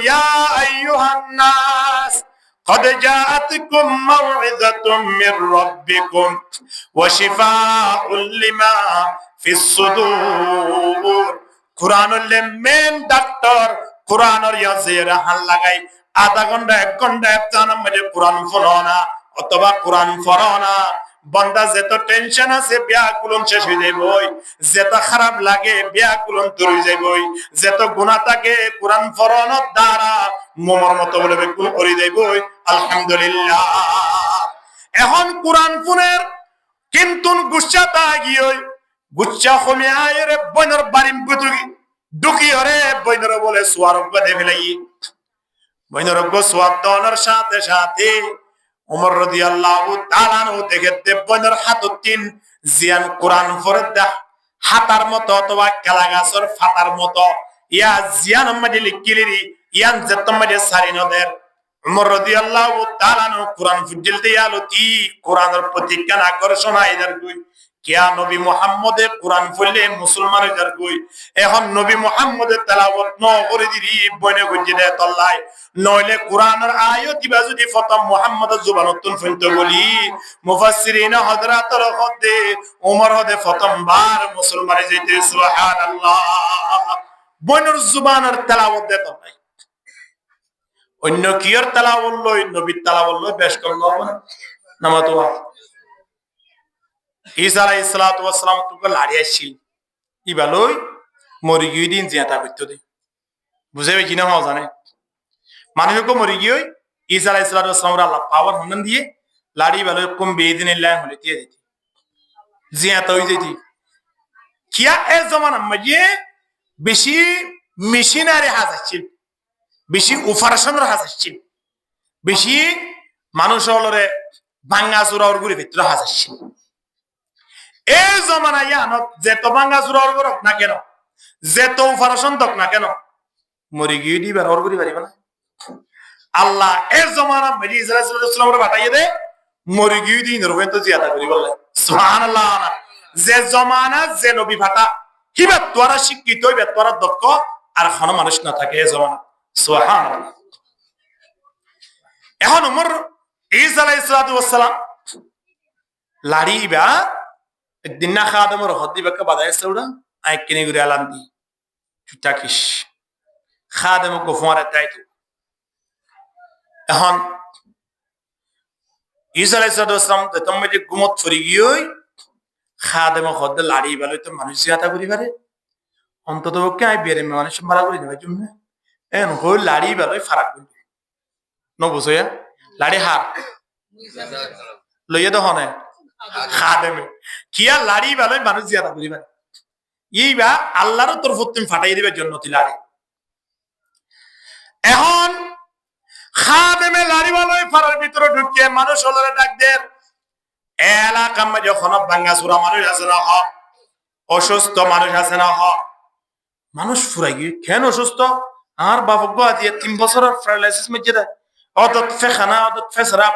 ইয়া আইয়ুহান নাস قد جاءتكم موعظة من ربكم وشفاء لما في الصدور কুরআনের main doctor কুরআনের ইয়াজির হাল লাগাই আধা ঘন্টা 1 ঘন্টা জানার মধ্যে কুরআন পড়ো না অথবা কুরআন পড়ো না বান্দা যত টেনশন আছে ব্যাকুলন শেষ হয়ে যাইবই যত খারাপ লাগে ব্যাকুলন দূর হয়ে যাইবই যত গুনাহ থাকে কুরআন পড়ানোর দ্বারা মোমর মতো বলে বেকুল করে যাইবই আলহামদুলিল্লাহ এখন কুরআন পুনের কিন্তু গুচ্ছাতা গিয়ে গুচ্ছা কমে আয়ের বইনর বাড়িম পুতুগি দুকি হরে বইনর বলে সুয়ারক দে ফেলাই বইনর গো সুয়াদ দনের সাথে সাথে ওমর রাদিয়াল্লাহু তাআলা নো দেখতে বইনর হাততিন জিয়ান কুরআন ফরদা হাতার মতো অথবা কালাগাছর ফাতার মতো ইয়া জিয়ান মধ্যে লিখিলিরি ইয়ান যেতম মধ্যে সারিনদের ওমর রাদিয়াল্লাহু তাআলা নো কুরআন ফুজিল দিয়ালতি কুরআনের প্রতি কেন আকর্ষণ আইদার কই কিয়া নবী মুহাম্মদের কুরআন পড়লে মুসলমানের যার কই এখন নবী মুহাম্মদের তেলাওয়াত ন করে দিরি বনে গজিদে তল্লাই নইলে কুরআনের আয়াত দিবা যদি প্রথম মুহাম্মদের জবানতুন ফিনতে বলি মুফাসসিরিন হযরতের হদে ওমর হদে প্রথমবার মুসলমানে যেতে সুবহানাল্লাহ বনের জবানের তেলাওয়াত দে তল্লাই অন্য কিয়র তেলাওয়াত লই নবীর তেলাওয়াত লই বেশ করলো না মাতোয়া ঈসা আলাইহিস সালাতু ওয়াস সালাম তো লাড়ি আসছিল ইবালই মরি গিয়ে দিন জিয়াতা করতে দে বুঝাবে কি না জানে মানুষকে মরি গিয়ে ঈসা আলাইহিস সালাতু ওয়াস সালাম আল্লাহ পাওয়ার হনন দিয়ে লাড়ি বালই কম বেদিনিল্লাহ হলে দিয়ে দিতি জিয়াতা হই যেতি কিয়া এ জামানা মধ্যে বেশি মেশিনারি হাজারছিল বেশি অপারেশনের হাজারছিল বেশি মানুষ হলরে ভাঙা চূড়া ওর ঘুরে ভিতরে হাজারছিল এই জমানায় আনত যেত ভাঙা চূড়া ওর করক না কেন যেত অপারেশন দক না কেন মরি গিয়ে দিবার ওর ঘুরে পারিব না আল্লাহ এর জমানা মরি ইসরাইল সাল্লাল্লাহু আলাইহি ওয়াসাল্লাম পাঠাইয়ে দে মরি গিয়ে দিন রবে তো জিয়াদা করি বলে সুবহানাল্লাহ যে জমানা যে নবী ফাটা হিবা তোরা শিক্ষিত হইবে তোরা দক্ষ আর কোন মানুষ না থাকে এই জমানা সুবহানাল্লাহ এখন ওমর ঈসা আলাইহিস সালাম লাড়িবা একদিন না খাদেমর হদিবাকে বাদায় সৌড়া আই কিনে ঘুরে আলাম দি চুটাকিস খাদেম গোফমারে তাইতো এখন ঈসা আলাইহিস সালাম তুমি যে গুমত ফরি গিয়ে খাদেম হদ লাড়ি বালই তো মানুষ জিয়াতা করি পারে অন্তত ওকে আই বেরে মানুষ মারা করি না জন্য এন হই লাড়ি বালই ফারাক করি ন বুঝয়া লাড়ি হার লইয়া তো হনে খাদেমে কিয়া লাড়ি বালই মানুষ জিয়াতা করি পারে এইবা আল্লাহর তরফ তুমি ফাটাই দিবে জন্য তি লাড়ি এখন খাদেমে লাড়ি বালই ফারার ভিতরে ঢুকিয়ে মানুষ হলরে ডাক দেন এলাকা মধ্যে যখন ভাঙা চূড়া মানুষ আছে না অসুস্থ মানুষ আছে না মানুষ ফুরাই গিয়ে কেন অসুস্থ আর বাবু দিয়ে 3 বছরের প্যারালাইসিস মধ্যে দেয় অদত ফেখানা অদত ফেসরাপ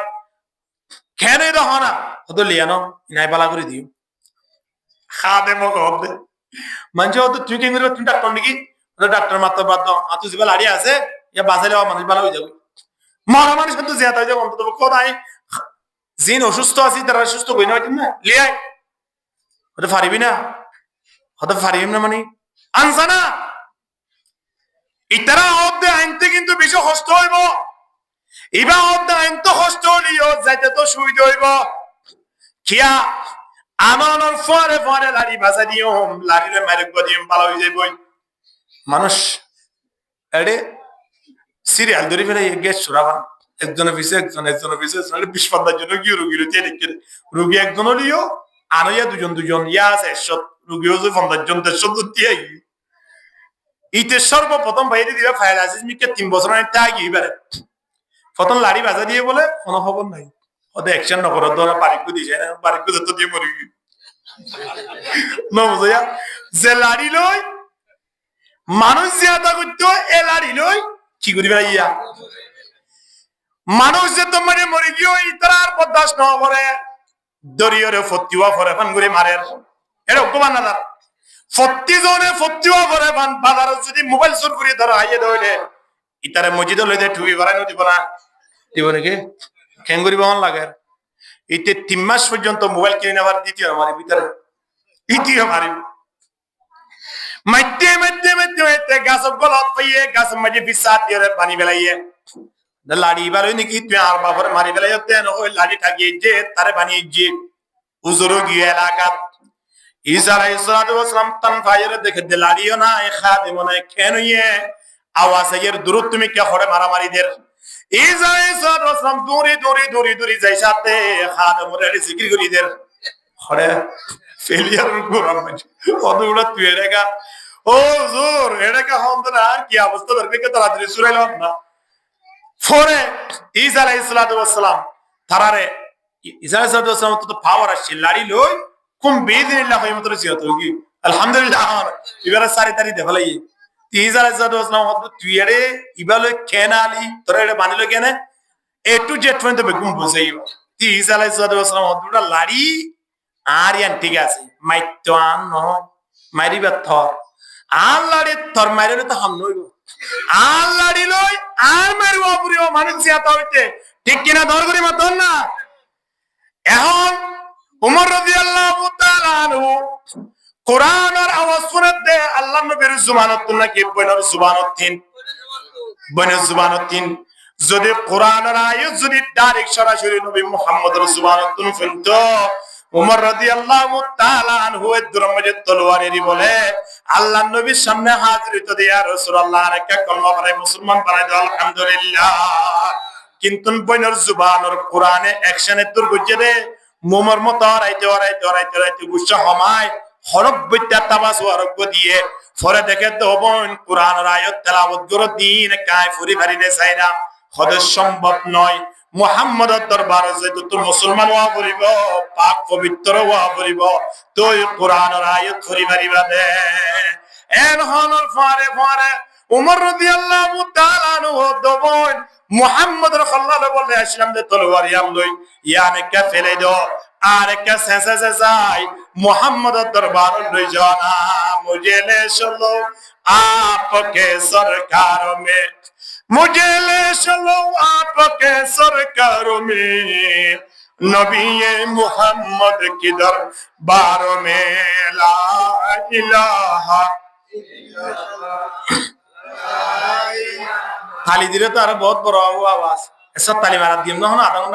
কেন এটা হয় না অত লিয়ানো নাই বালা করে দিও খাদে মগ হবে মানুষ অত তুই কেন করবে তুমি ডাক্তার নাকি ডাক্তার মাত্র বাদ দাও আর তুই লাড়ি আছে ইয়া বাঁচালে মানুষ ভালো হয়ে যাবে মরা মানুষ কিন্তু জিয়াত হয়ে যাবে অন্তত কোথায় জিন অসুস্থ আছি তারা সুস্থ কই না না লিয়াই হতে পারিবি না হতে পারিবি না মানে আনসা না ইতারা অব্দে আইনতে কিন্তু বেশি কষ্ট হইব ইবা অব্দে আইন তো কষ্ট হলিও যাইতে তো সুবিধা হইব কিয়া আমানোর ফরে ফরে লাড়ি বাজা দিও লাড়িরে মারে গদিম ভালো হয়ে যাইব মানুষ এডে সিরিয়াল ধরে ফেলে গ্যাস ছড়াবা একজনের পিছে একজনের পিছে 20-50 জন কি রোগী রয়েছে দেখে রোগী একজন হলিও আর ইয়া দুজন ইয়া আছে 100 রোগী হচ্ছে 50 জন 150 দিয়ে ইতে সর্বপ্রথম বাইরে দিবে ফায়ালাইসিস মিকে 3 বছর আগে তাগি এবারে প্রথম লাড়ি বাজা দিয়ে বলে কোনো খবর নাই ওদের অ্যাকশন না করার দ্বারা বাড়িকে দিছে না বাড়িকে যত দিয়ে মরি না বুঝয়া যে লাড়ি লই মানুষ জিয়াদা করতো এ লাড়ি লই কি করিবে ইয়া মানুষ যে তোমার মরি গিয়ে ইতরার বরদাস্ত না করে দরিয়রে ফতিওয়া ফরে ফান করে মারে এটা অপমান না 40 জনে ফতিওয়া ফরে ফান বাজারে যদি মোবাইল চুর করে ধরা আইয়ে দইলে ইতারে মসজিদে লইতে টুপি বাড়ানো দিব না, দিব নাকি খেঙ্গুরি বহন লাগে। ইতে 3 মাস পর্যন্ত মোবাইল কিনে নেওয়ার দ্বিতীয় আমার ভিতরে ইতিও মারিব মাইতে মাইতে মাইতে মাইতে গাছ গলত পাইয়ে গাছ মাঝে বিসাত দিয়ে পানি বেলাইয়ে লাড়ি বারই নাকি তুই আর বাবার মারি বেলাই তেন ওই লাড়ি ঠাকিয়ে যে তারে বানিয়ে যে হুজুর গিয়ে এলাকা ঈসা আলাইহিস সালাতু ওয়াস সালাম তান ফায়ের দেখে দে লাড়িও না এ খাদেম না কেন ইয়ে আওয়াজ এর দূর তুমি কে হরে মারামারি দের ঈসা আলাইহিস সালাতু ওয়াস সালাম দূরে দূরে দূরে দূরে যাই সাথে খাদেম রে জিকির করি দের হরে ফেলিয়ার গোরাম অদুড়া তুই এরেগা ও হুজুর এরেগা হন্দরা কি অবস্থা ধরবে কে তাড়াতাড়ি সুরাইলাম না ফরে ঈসা আলাইহিস সালাতু ওয়াস সালাম তারারে ঈসা আলাইহিস সালাতু ওয়াস সালাম তো পাওয়ার আছে লাড়ি লই কুম বিদিনিল্লাহ হয় মত রসিয়ত হোগি আলহামদুলিল্লাহ এবারে সারি তারি দেখালাই ঈসা আলাইহিস সালাতু ওয়াস সালাম তুই এরে ইবালে কেন আলি তোরে এরে বানিলো কেন এ টু জেড পর্যন্ত বেগুম বসাইব ঈসা আলাইহিস সালাতু ওয়াস সালাম দুটা লাড়ি আর ইয়ান ঠিক আছে মাইতো আন নয় মারিবা থর আর লাড়ি থর মারিলে তো হাম নইব আর লাড়ি লই আর মারিব পুরিও মানুষ জিয়াতা হইতে ঠিক কিনা ধর করি মাতন না এখন উমর রাদিয়াল্লাহু তাআলা আনহু কোরআনের আওয়াজ শুনতে আল্লাহর নবীর সুবহানাত নাকি বইনার সুবহানাতিন বইনার সুবহানাতিন যদি কোরআনের আয়াত যদি ডাইরেক্ট সরাসরি নবী মুহাম্মদের সুবহানাতুন শুনতো উমর রাদিয়াল্লাহু তাআলা আনহু দুরমজে তলোয়ারেরই বলে আল্লাহর নবীর সামনে হাজির হইতো ইয়া রাসূলুল্লাহ আরেকটা কলমা পড়ে মুসলমান বানাই দাও আলহামদুলিল্লাহ কিন্তু বইনার সুবহানের কোরআনে অ্যাকশনে তোর গজে দে মোমর মত রাইতে গুচ্ছা হমায় হরফ বইটা তাবাস হরফ দিয়ে ফরে দেখে তো বোন কোরআনের আয়াত তেলাওয়াত করে দিন কায় ফুরি ভারিনে চাইনা হদ সম্ভব নয় মুহাম্মদের দরবারে যেহেতু তো মুসলমান হওয়া পড়িব পাক পবিত্র হওয়া পড়িব তুই কোরআনের আয়াত ফুরি ভারিবা দে এন হনর ফারে ফারে উমর রাদিয়াল্লাহু তাআলা আনহু দবন মুহাম্মদুর সাল্লাল্লাহু আলাইহি ওয়াসাল্লাম দে তলোয়ার ইয়াম লই ইয়ানে কে ফেলে দো আর কে সেসে যাই মুহাম্মদের দরবার লই জানা মুঝে ले चलो आपके सरकार में मुझे ले चलो आपके सरकार में नबी मुहम्मद की दरबार में ला इलाहा ताली दिले तो अरे बहुत बड़ा हुआ आवाज ऐसा ताली मारा दिम ना हो ना आता हूँ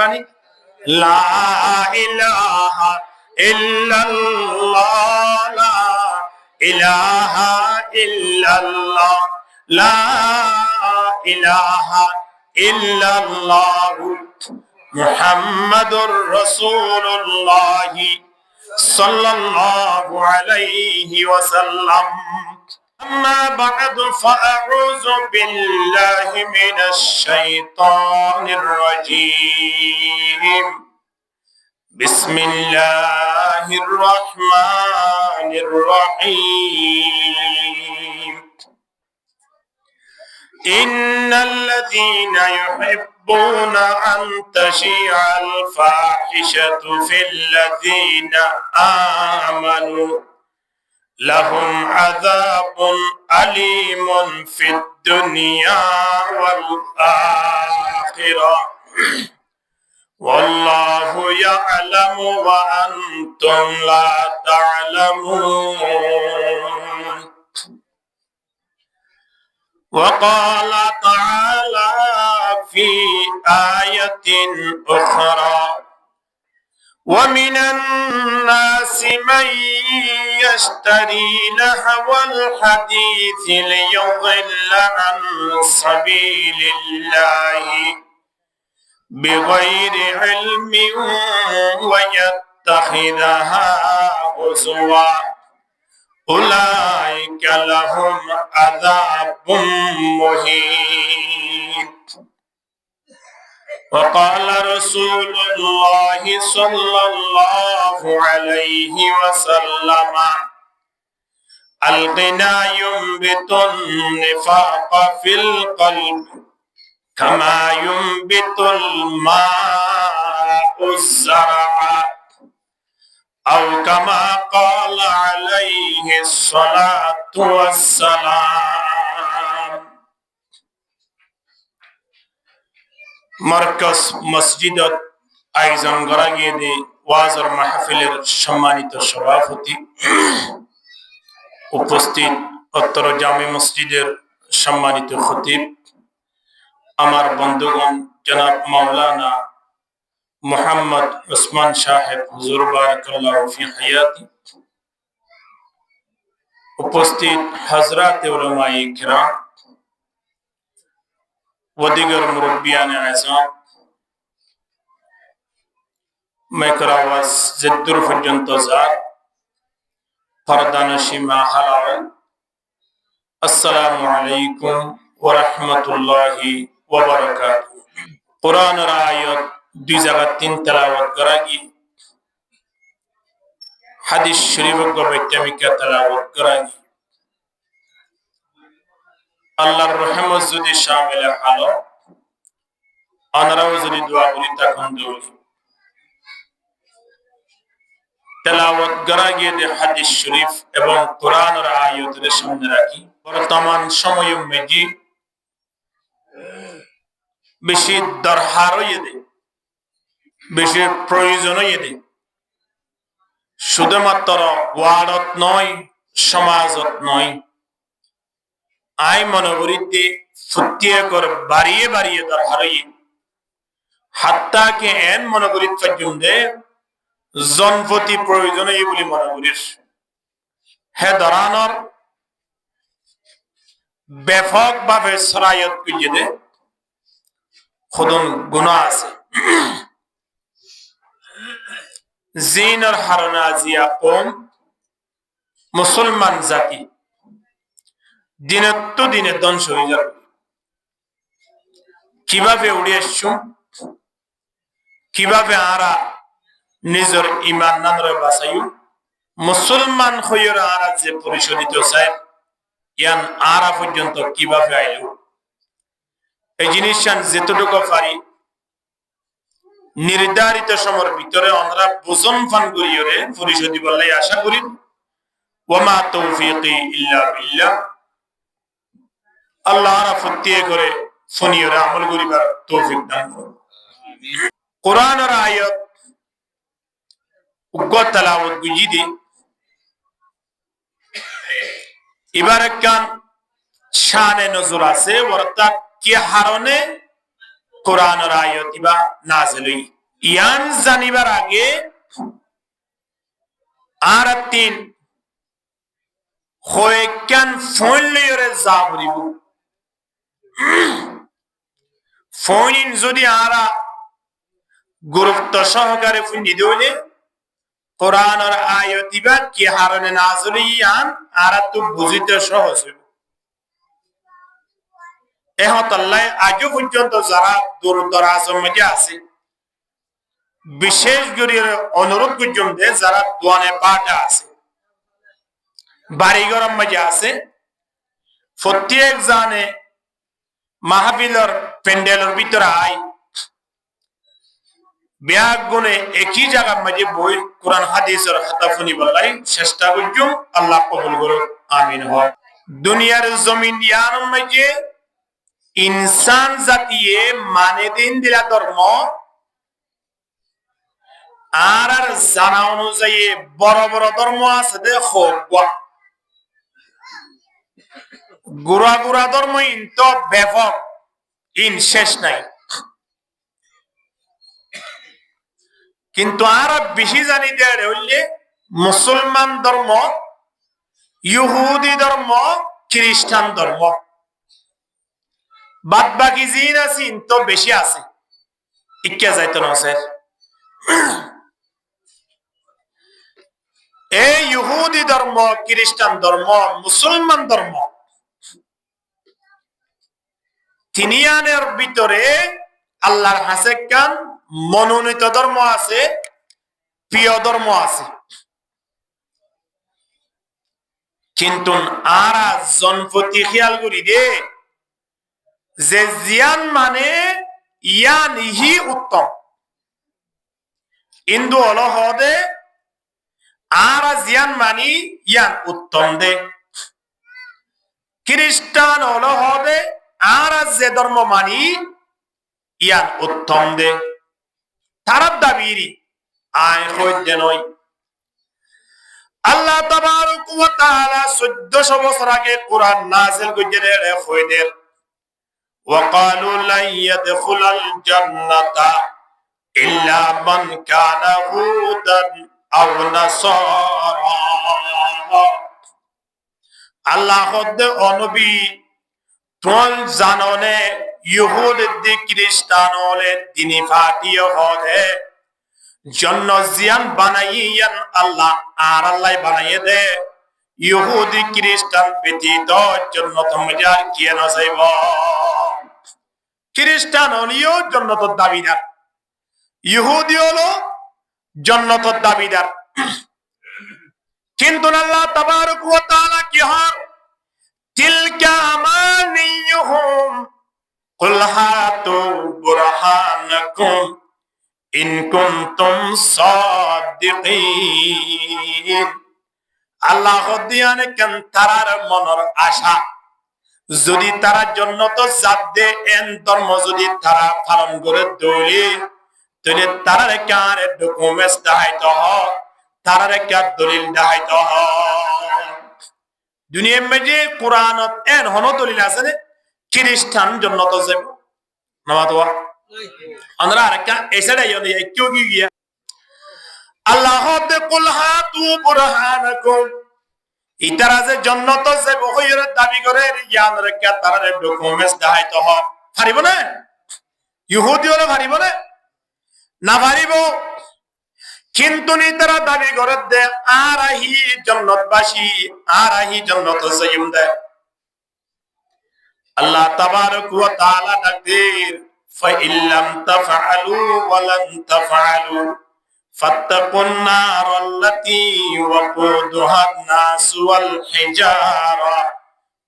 ला इलाहा इल्लल्लाह ला इलाहा इल्लल्लाह ला इलाहा इल्लल्लाह मुहम्मदुर रसूलुल्लाह सल्लल्लाहु अलैहि वसल्लम أما بعد فأعوذ بالله من الشيطان الرجيم بسم الله الرحمن الرحيم إن الذين يحبون أن تشيع الفاحشة في الذين آمنوا لهم عذاب أليم في الدنيا والآخرة والله يعلم وأنتم لا تعلمون وقال تعالى في آية أخرى ومن الناس من يشتري لهو الحديث ليضل عن سبيل الله بغير علم ويتخذها هزوا أولئك لهم عذاب مهين وقال رسول الله صلى الله عليه وسلم الغنى ينبت النفاق في القلب كما ينبت الماء الزرع أو كما قال عليه الصلاة والسلام মার্কাজ মসজিদত আয়োজন করা গিয়ে দে ওয়াজর মাহফিলের সম্মানিত সভাপতি, উপস্থিত উত্তর জামে মসজিদের সম্মানিত খতিব, আমার বন্ধুগণ, জনাব মাওলানা মুহাম্মদ উসমান সাহেব হুজুর বারাকাল্লাহু ফি হায়াতি, উপস্থিত হযরত উলামায়ে কিরাম व दीगर मुरब्बियाने आज़म, मैकरावास जिद्दुर फजंतजार फरदानशी माहलाव, अस्सलामु अलैकुम व रहमतुल्लाहि व बरकातुहू। कुरान आयत 2 जगह 3 तिलावत करागी, हदीस शरीफ को बेतमिका तिलावत करागी। আল্লাহর রহমত যদি শামিল হলো, আমরাও যদি দোয়া করি তখন দৌড়ি তেলাওয়াত করা গিয়ে যে হাদিস শরীফ এবং কোরআনের আয়াতের সামনে রাখি। বর্তমান সময়ে মেজি বেশি দরকার হইতে, বেশি প্রয়োজন হইতে, শুধুমাত্র ওয়ার্ডত নয়, সমাজত নয়, আই মনোবৃত্তি ফুটিয়ে করে বাড়িয়ে বাড়িয়ে দরকার হইতে, হাত্তা কে এন মনোবৃত্তি পর্যন্ত জনপতি প্রয়োজন এই বলে মনে করিস হে ধরানোর ব্যাপকভাবে সরায়ত করে দে খুদন গুনাহ আছে জিনের হারনা জিয়া কম মুসলমান জাতি দিনে তো দিনে ধ্বংস হয়ে যাবে। কিভাবে উড়ে আসছো, কিভাবে আরা নিজের ইমান নামরে বাঁচাইও, মুসলমান হইয়ের আরা যে পরিশোধিত চাই ইয়ান আরা পর্যন্ত কিভাবে আইল, এই জিনিসটান যেতটুকু পারি নির্ধারিত সময়ের ভিতরে আমরা বোঝন ফান করিয়ে পরিশোধি বললে আশা করি। ওয়ামা তৌফিকি ইল্লা বিল্লাহ, আল্লাহ আরা ফুটিয়ে করে শুনিয়ে আমল করিবার তৌফিক দান করুন। কোরআনের আয়াত উগ্র তেলাওয়াত গুজিদি এবার একখান শানে নজর আছে, অর্থাৎ কি হারণে কোরআনের আয়াত ইবা নাযিল হই ইয়ান জানিবার আগে আর তিন হয়কান ফইলরে জাবরিব ফইন যদি আরা গুরুত্ব সহকারে ফুন্দি দিলে কোরআনের আয়াত ইবা কি হারণে নাযিল ইয়ান আর তো বুঝিতে সহজ হইব। এহতাল্লাহ আজও পর্যন্ত যারা দূর দরাজের মধ্যে আছে, বিশেষ করে অনুরোধ পর্যন্ত যারা দোয়ানে পাঠে আছে, বাড়িঘরের মধ্যে আছে, প্রত্যেক জানে মাহফিলের প্যান্ডেলের ভিতরে আই ব্যাগ গুনে একই জায়গার মধ্যে বই কোরআন হাদিসের হাতাফুনি বলাই চেষ্টা করছুম। আল্লাহ কবুল করুন, আমিন। হয় দুনিয়ার জমিন ইয়ার মধ্যে ইনসান জাতিয়ে মানে দিন দিলা ধর্ম আর জানা অনুযায়ী বড় বড় ধর্ম আছে দেখো, গুড়া গুড়া ধর্ম ইন তো ব্যাপক, ইন শেষ নাই। কিন্তু আর বেশি জানি দেয় হইলে মুসলমান ধর্ম, ইহুদি ধর্ম, খ্রিস্টান ধর্ম, বাদ বাকি জিন আছে তো বেশি আছে, ইক্কা যাইতো না স্যার। এই ইহুদি ধর্ম, খ্রিস্টান ধর্ম, মুসলমান ধর্ম তিনিয়ানের ভিতরে আল্লাহর হাসে কান মনোনীত ধর্ম আছে, প্রিয় ধর্ম আছে। কিন্তু আরা জনপতি খেয়াল করি দে যে জিয়ান মানে ইয়ান হি উত্তম, হিন্দু হল হদে আর জিয়ান মানি ইয়ান উত্তম দে, খ্রিস্টান হল হদে আর যে ধর্ম মানি ইয়ান উত্তম দে তারার দাবিরি আয় হইতে নয়। আল্লাহ তাবারক ওয়া তাআলা 1400 বছর আগে কোরআন নাযিল কইতে রে হইদের ওয়া ক্বালু লা ইয়াদখুলাল জান্নাতা ইল্লা মান কানা হুদান আও নাসারা। আল্লাহ হদ্দে অনবী তোল জাননে ইহুদ দি খ্রিস্টান হলে তিনি ফাটিয়ে হলে জন্য জিয়ান বানাইয়ান আল্লাহ আর আল্লাহ বানাইয়ে দে ইহুদি খ্রিস্টান ব্যতীত জান্নাত মজার কি না যাইব। খ্রিস্টান হলিও জান্নাতের দাবিদার, ইহুদি হলো জান্নাতের দাবিদার। কিন্তু আল্লাহ তাবারক ওয়া তাআলা কি হয় তিলকা আমানিয়ুহুম কুল হাতু বুরহানাকুম ইন কুনতুম সাদিকিন। আল্লাহ দিয়ানে কেন তারার মনের আশা যদি তারা জান্নাত যাবে এন ধর্ম যদি তারা পালন করে দলি তাহলে তারার কার ডকুমেন্টস দেখাইতে হয়, তারার কার দলিল দেখাইতে হয়। দুনিয়ার মধ্যে কোরআনত এন হন দলিল আছে রে খ্রিস্টান জান্নাত যাবে নামাতোয়া আমরা আরেকটা এসেটাই হলো কেউ কি গিয়া আল্লাহ তে কুল হাতু বুরহানাকুম ইতারা যে জান্নাত যাবে হইর দাবি করে জ্ঞান রেখা তারার ডকুমেন্টস দেখাইতে হয়। পারিব না ইহুদি হলে পারিব না পারিব। কিন্তু নি তারা দাবি করে দে আর আহি জান্নাতবাসী আর আহি জান্নাত যাইম দে। আল্লাহ তাবারক ওয়া তাআলা ডাকদের ফাইল লাম তাফআলু ওয়া লান তাফআলু ফাত্তাকুন নার আল্লাতী ওয়াকুদুহান নাস ওয়াল হিজারা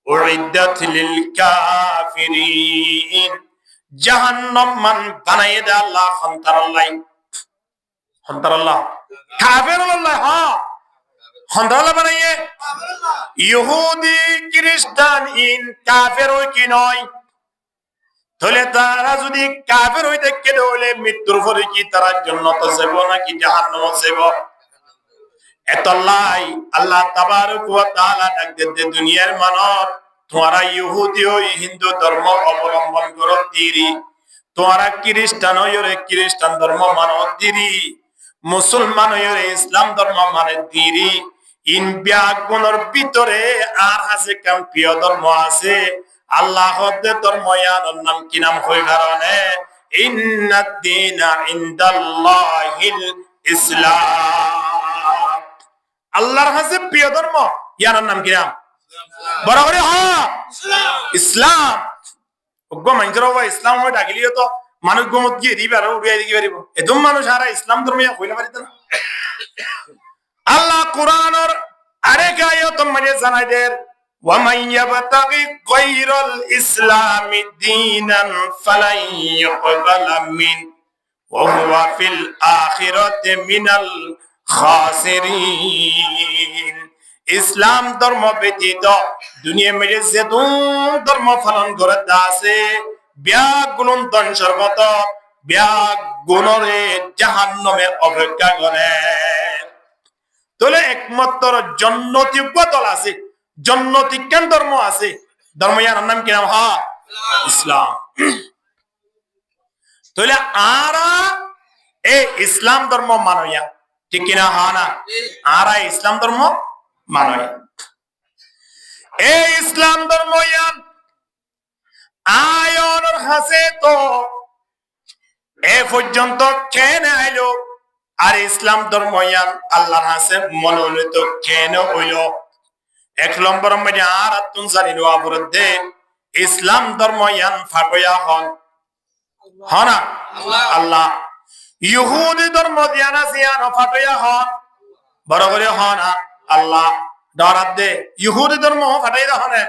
উইদ্দাত লিল কাফিরিন। জাহান্নাম মান বানায়ে দে আল্লাহ খান্তারাল্লাহ খান্তারাল্লাহ কাফিরুল্লাহ হ্যাঁ খান্তারাল্লাহ বানায়ে ইহুদি খ্রিস্টান ইন কাফের হই কি নয় তাহলে তারা যদি কাফের হইতে কেন হলে মৃত্যুর পরে কি তারা জান্নাত যাবে নাকি জাহান্নামে যাবে? এতলাই আল্লাহ তাবারক ওয়া তাআলা ডাক দে দুনিয়ার মানব তোমরা ইহুদি ও হিন্দু ধর্ম অবলম্বন করো দিরি, তোমরা খ্রিস্টান হইরে খ্রিস্টান ধর্ম মানো দিরি, মুসলমান হইরে ইসলাম ধর্ম মানে দিরি। ইন ব্যাগুনের ভিতরে আর আছে কাম প্রিয় ধর্ম আছে আল্লাহ হদ্দে ধর্ময়ার নাম কি নাম হই কারণে ইন্নাদ দীনা ইনদাল্লাহিল ইসলাম। আল্লাহর কাছে প্রিয় ধর্ম ইয়ার নাম কি নাম বরাবর হ্যাঁ ইসলাম। ওগো মানজরা ওয়া ইসলাম হই ডাকিলিও তো মানুষ গমত গিয়ে দিবে আর উড়িয়ে দিতে পারিব এদম মানুষ আর ইসলাম ধর্ম ইয়া হইলা পারিত না। আল্লাহ কুরআনের আরেক আয়াত মানে জানাই দেন وَمَنْ يَبْتَغِ غَيْرَ الْإِسْلَامِ دِينًا فَلَنْ يُقْبَلَ مِنْهُ وَهُوَ فِي الْآخِرَةِ مِنَ الْخَاسِرِينَ। ইসলাম ধর্ম ব্যতীত দুনিয়া মেরে যে ধর্ম পালন করে আছে ব্যাগ গুণ ধ্বংসর্গত ব্যাগ গুণরে জাহান্নামে অপেক্ষা করে। তাহলে একমাত্র জান্নাতি দল আছে, জান্নাতি কেন ধর্ম আছে, ধর্ময়ার নাম কি নাম হ্যাঁ ইসলাম। তাহলে আরা এই ইসলাম ধর্ম মানয়া ঠিক কিনা হ্যাঁ না আরা ইসলাম ধর্ম মানয়া এই ইসলাম ধর্ময়ান আয়নের হাসে তো এ পর্যন্ত কেন আইলো আর ইসলাম ধর্ময়ান আল্লাহর হাসে মনোনীত কেন হইল? এক নম্বর মধ্যে আর আতুন জানিল আবরদে ইসলাম ধর্ময়ান ফাটয়া হন হনা আল্লাহ ইহুদি ধর্ম দিয়ানা সিয়ান ফাটয়া হন বড় করে হনা আল্লাহ ডরাত দে ইহুদি ধর্ম ফাটাই দহনে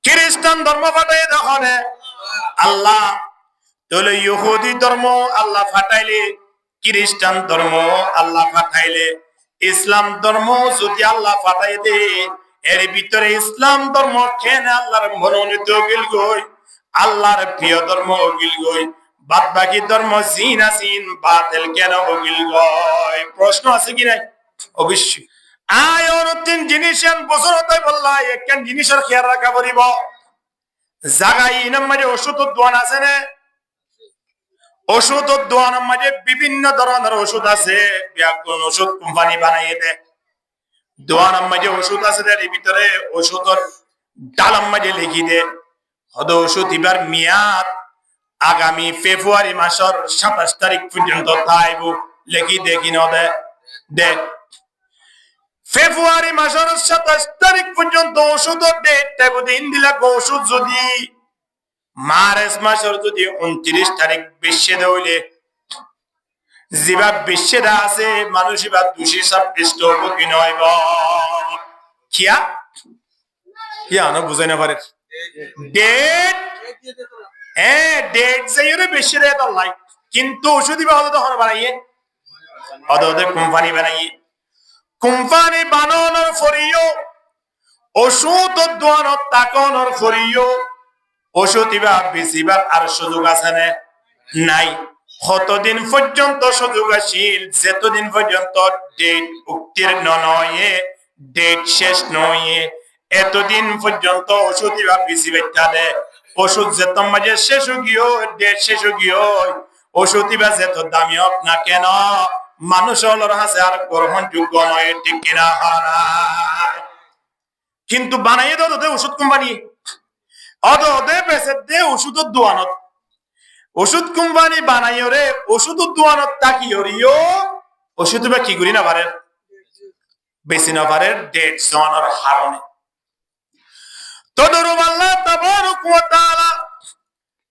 খ্রিস্টান ধর্ম ফাটাই দহনে আল্লাহ। তাহলে ইহুদি ধর্ম আল্লাহ ফাটাইলে খ্রিস্টান ধর্ম আল্লাহ ফাটাইলে ইসলাম ধর্ম যদি আল্লাহ ফাটাই দে এর ভিতরে ইসলাম ধর্ম কেন আল্লাহর মনোনীত গিল গই আল্লাহর প্রিয় ধর্ম গিল গই বাদ বাকি ধর্ম জিন আসিন বাতিল কেন হইল গয়? প্রশ্ন আছে কি নাই? অবশ্যই। আয় তিন জিনিস বছর তাই বললা একখান জিনিসের খেয়াল রাখা পড়িব। জাগাই ইনাম মাঝে ওষুধ দোয়ান আছে না? ওষুধ দোয়ানোর মাঝে বিভিন্ন ধরনের ওষুধ আছে। কোন ওষুধ কোম্পানি বানাইয়ে দেয়। দোয়ানোর মাঝে ওষুধ আছে, এর ভিতরে ওষুধের ডালাম মাঝে লিখি দে হদ ওষুধ এবার মেয়াদ আগামী ফেব্রুয়ারি মাসের 27 তারিখ পর্যন্ত থাইব লিখি দেখি ন দে দেখ ফেব্রুয়ারি মাসের 27 তারিখ পর্যন্ত ওষুধের ডেট টাইব দিন দিলা ওষুধ যদি মার্চ মাসের যদি 29 তারিখ বিশ্বে হইলে যেবা বিশ্বে আছে মানুষ এবার দোষী সাব্যস্ত হবো কি নয় কিয়া কিয়া না বুঝাই না পারে ডেট ডেট যাইরে বেশি রে তো লাই কিন্তু ওষুধ দিবা হতো তখন বানাইয়ে ওদের কোম্পানি বানাইয়ে কোম্পানি বানানোর ফরিও ওষুধ দোয়ানোর তাকানোর ফরিও ওষুধ দিবা বেশিবার আর সুযোগ আছে না নাই। কতদিন পর্যন্ত সুযোগ আসিল? যেতদিন পর্যন্ত ডেট উত্তীর্ণ নয়, ডেট শেষ নয়, এতদিন পর্যন্ত ওষুধ দিবা বেশি বেচালে। ওষুধ যেত মাঝে শেষ গিয়ে ডেট শেষ গিয়ে ওষুধ দিবা যেত দামি হোক না কেন মানুষ হলোর হাসে আর গ্রহণযোগ্য নয়, ঠিক কিনা? কিন্তু বানাইয়ে দাও তোদের ওষুধ কোম্পানি ওদের পেছে দে ওষুধের দোয়ানত ওষুধ কোম্পানি বানাইও রে ওষুধের দোয়ানত তাকি হরিও ওষুধ বা কি করি না পারে বেশি না পারে ডেট জনের হারণে। তদরুম আল্লাহ তাবারক ওয়া তাআলা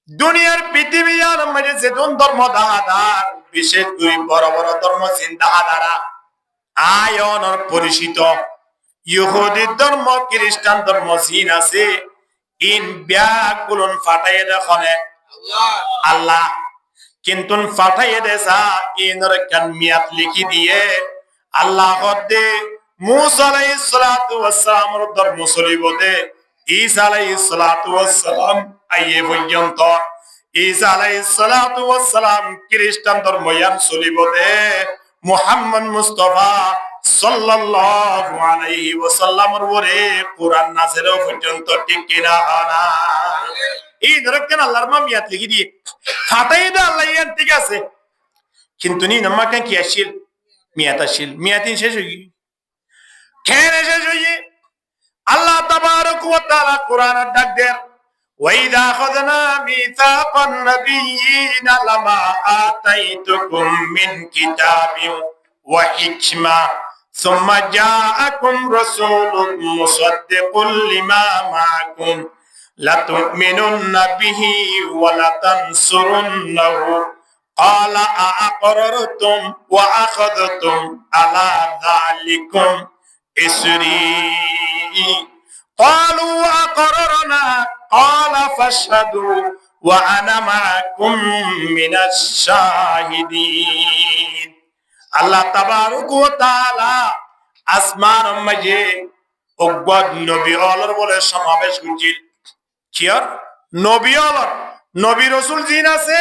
দুনিয়ার পৃথিবীর মাঝে যে ধর্ম দাহাদার বিশেষ করে বড় বড় ধর্ম চিন্তাধারা আয়নের পরিচিত ইহুদি ধর্ম খ্রিস্টান ধর্ম জিন আছে ইন ব্যাগুলন ফাটাইয়ে দেখনে আল্লাহ কিন্তু ফাটাইয়ে দেসা ইনর কান মিয়াত লিখি দিয়ে আল্লাহ দে মুসা আলাইহিস সালাতু ওয়াস সালামের ধর্ম চলিব দে ঈসা আলাইহিস সালাতু ওয়াস সালাম আইয়ে পর্যন্ত ঈসা আলাইহিস সালাতু ওয়াস সালাম খ্রিস্টান ধর্ম ইয়ান চলিব দে মুহাম্মদ মুস্তাফা সাল্লাল্লাহু আলাইহি ওয়াসাল্লামের উপরে কোরআন নাযিল পর্যন্ত ঠিক কিনা না? এই ধরকেন আল্লাহর মামিয়াত লিখি দিয়ে ফাটাই দে আল্লাহ ইয়ান ঠিক আছে কিন্তু নি নামা কেন কি আসিল মিয়াত আসিল মিয়াতিন শেষ হই কেন শেষ হই? আল্লাহ তাবারক ওয়া তাআলা কোরআনের ডাক দেন ওয়াইদা আখাযনা মিসাকান নাবিয়িনা লামা আতাইতুকুম মিন কিতাবিন ওয়া হিকমা সুম্মা জাআকুম রাসূলুম মুসাদ্দিকুল লিমা মাআকুম লাতুমিনুন্না বিহি ওয়া লাতানসুরুন্নাহু ক্বালা আআকরারতুম ওয়া আখাযতুম আলা যালিকুম ইসরি ক্বালু আকাররনা ক্বালা ফাশহাদু ওয়া আনা মাআকুম মিনাশ শাহিদিন। আল্লাহ তাবারক ওয়া তাআলা আসমান মাঝে অগবদ নবী অলর বলে সমাবেশ গুজিল কিয়ার নবী অলর নবী রাসূল জিন আছে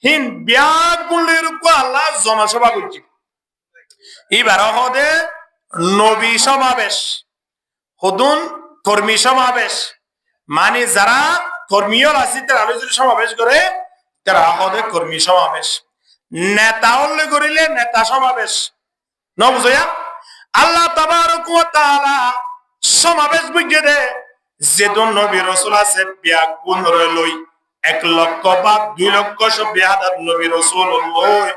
হিন ব্যাগুলের উপর আল্লাহ জনসভা গুজিল এবার হদে নবী সমাবেশ হদুন কর্মী সমাবেশ মানে যারা কর্মীয় আছে তারা আলোচনা সমাবেশ করে তারা হদে কর্মী সমাবেশ নেতা হলে করিলে নেতা সমাবেশ ন বুঝয়া আল্লাহ তাবারক ওয়া তাআলা সমাবেশ বুঝে দে যেদন নবী রাসূল আছে ব্যাগুন লই 1 লক্ষ বা 2 লক্ষ সব বিহাদাত নবী রাসূল লই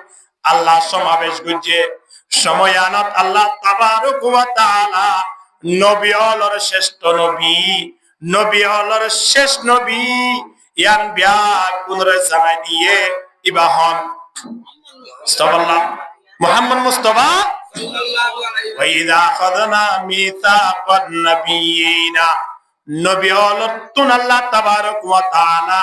আল্লাহ সমাবেশ গুজে সময় আনাত আল্লাহ তাবারক ওয়া তাআলা নবী হলর শ্রেষ্ঠ নবী নবী হলর শেষ নবী ইয়ান ব্যাগুন রে জানাই দিয়ে ইবাহন সুবহানাল্লাহ মুহাম্মদ মুস্তাফা ওয়াইদা আখাযনা মিসাকান নাবিয়িনা নবী হলতুন আল্লাহ তাবারক ওয়া তাআলা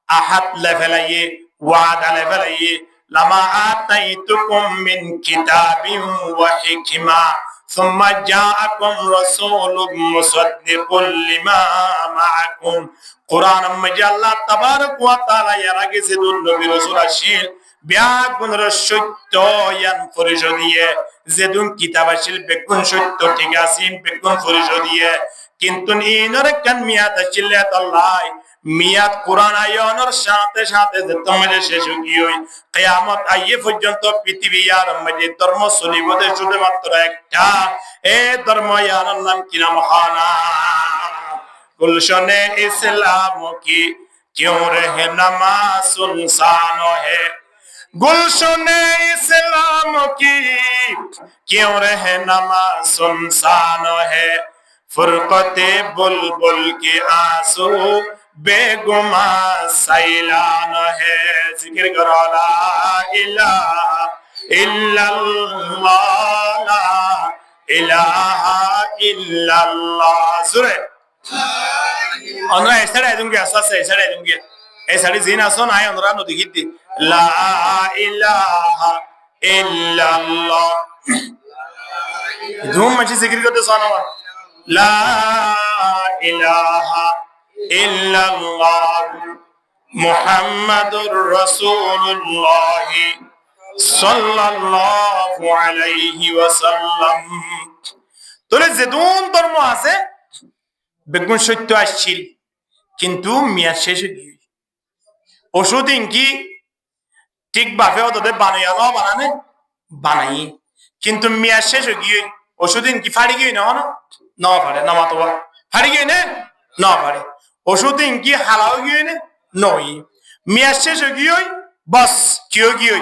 আহাদ লেভেলায়ে ওয়াদা লেভেলায়ে লামা আতাইতুকুম মিন কিতাবিন ওয়া হিকমা ثم جاءكم رسول مصدق لما معكم কোরআন মধ্যে আল্লাহ তাবারক ওয়া তাআলা এর আগে যে নবী রাসূল আসিল ব্যাগুণর সত্য ইয়ান পরিশোধিয়ে যেদুন কিতাব আসিল বেগুন সত্য ঠিক আছেন বেগুন পরিশোধিয়ে কিন্তু ইনর কান মিয়াত আসিল আল্লাহ মিয়াত কোরআন আয়ানোর সাথে সাথে যে তোমাদের শেষ হই কিয়ামত আইয়ে পর্যন্ত পৃথিবী আর মধ্যে ধর্ম চলিবতে শুধুমাত্র একটা এই ধর্ম ইয়ার নাম কি নাম হানা গুলশনে ইসলাম কি क्यों रहनुमा सुनसान है गुलशने इस्लाम की क्यों रहनुमा सुनसान है फुरकते बुलबुल के आंसू बेगुमा सैलान है जिक्र करो ला इलाहा इल्लल्लाह ला इलाहा इल्लल्लाह सुरे আমরা এছাড়া এদুঙ্গে আসাসে এছাড়া এদুঙ্গে এছাড়া জিন আসন আয় আমরা নদী গীতি লা ইলাহা ইল্লাল্লাহ ধুম মাঝে জিকির করতে শোনাবা লা ইলাহা ইল্লাল্লাহ মুহাম্মাদুর রাসূলুল্লাহ সাল্লাল্লাহু আলাইহি ওয়াসাল্লাম তোরে যেদুন ধর্ম আছে বেগুন সত্য আসছিল কিন্তু মিয়া শেষ হয়ে গিয়ে ওষুধ ইনকি ঠিক ভাবে ওদের বানাইয়ানো বানানে বানাই কিন্তু মিয়া শেষ হয়ে গিয়ে ওষুধ ইনকি ফাড়ি গিয়ে না পারে না মাতো ফাড়ি গিয়ে না পারে ওষুধ ইনকি হালাও গিয়ে নই মিয়া শেষ হয়ে গিয়ে বস কিও গিয়ে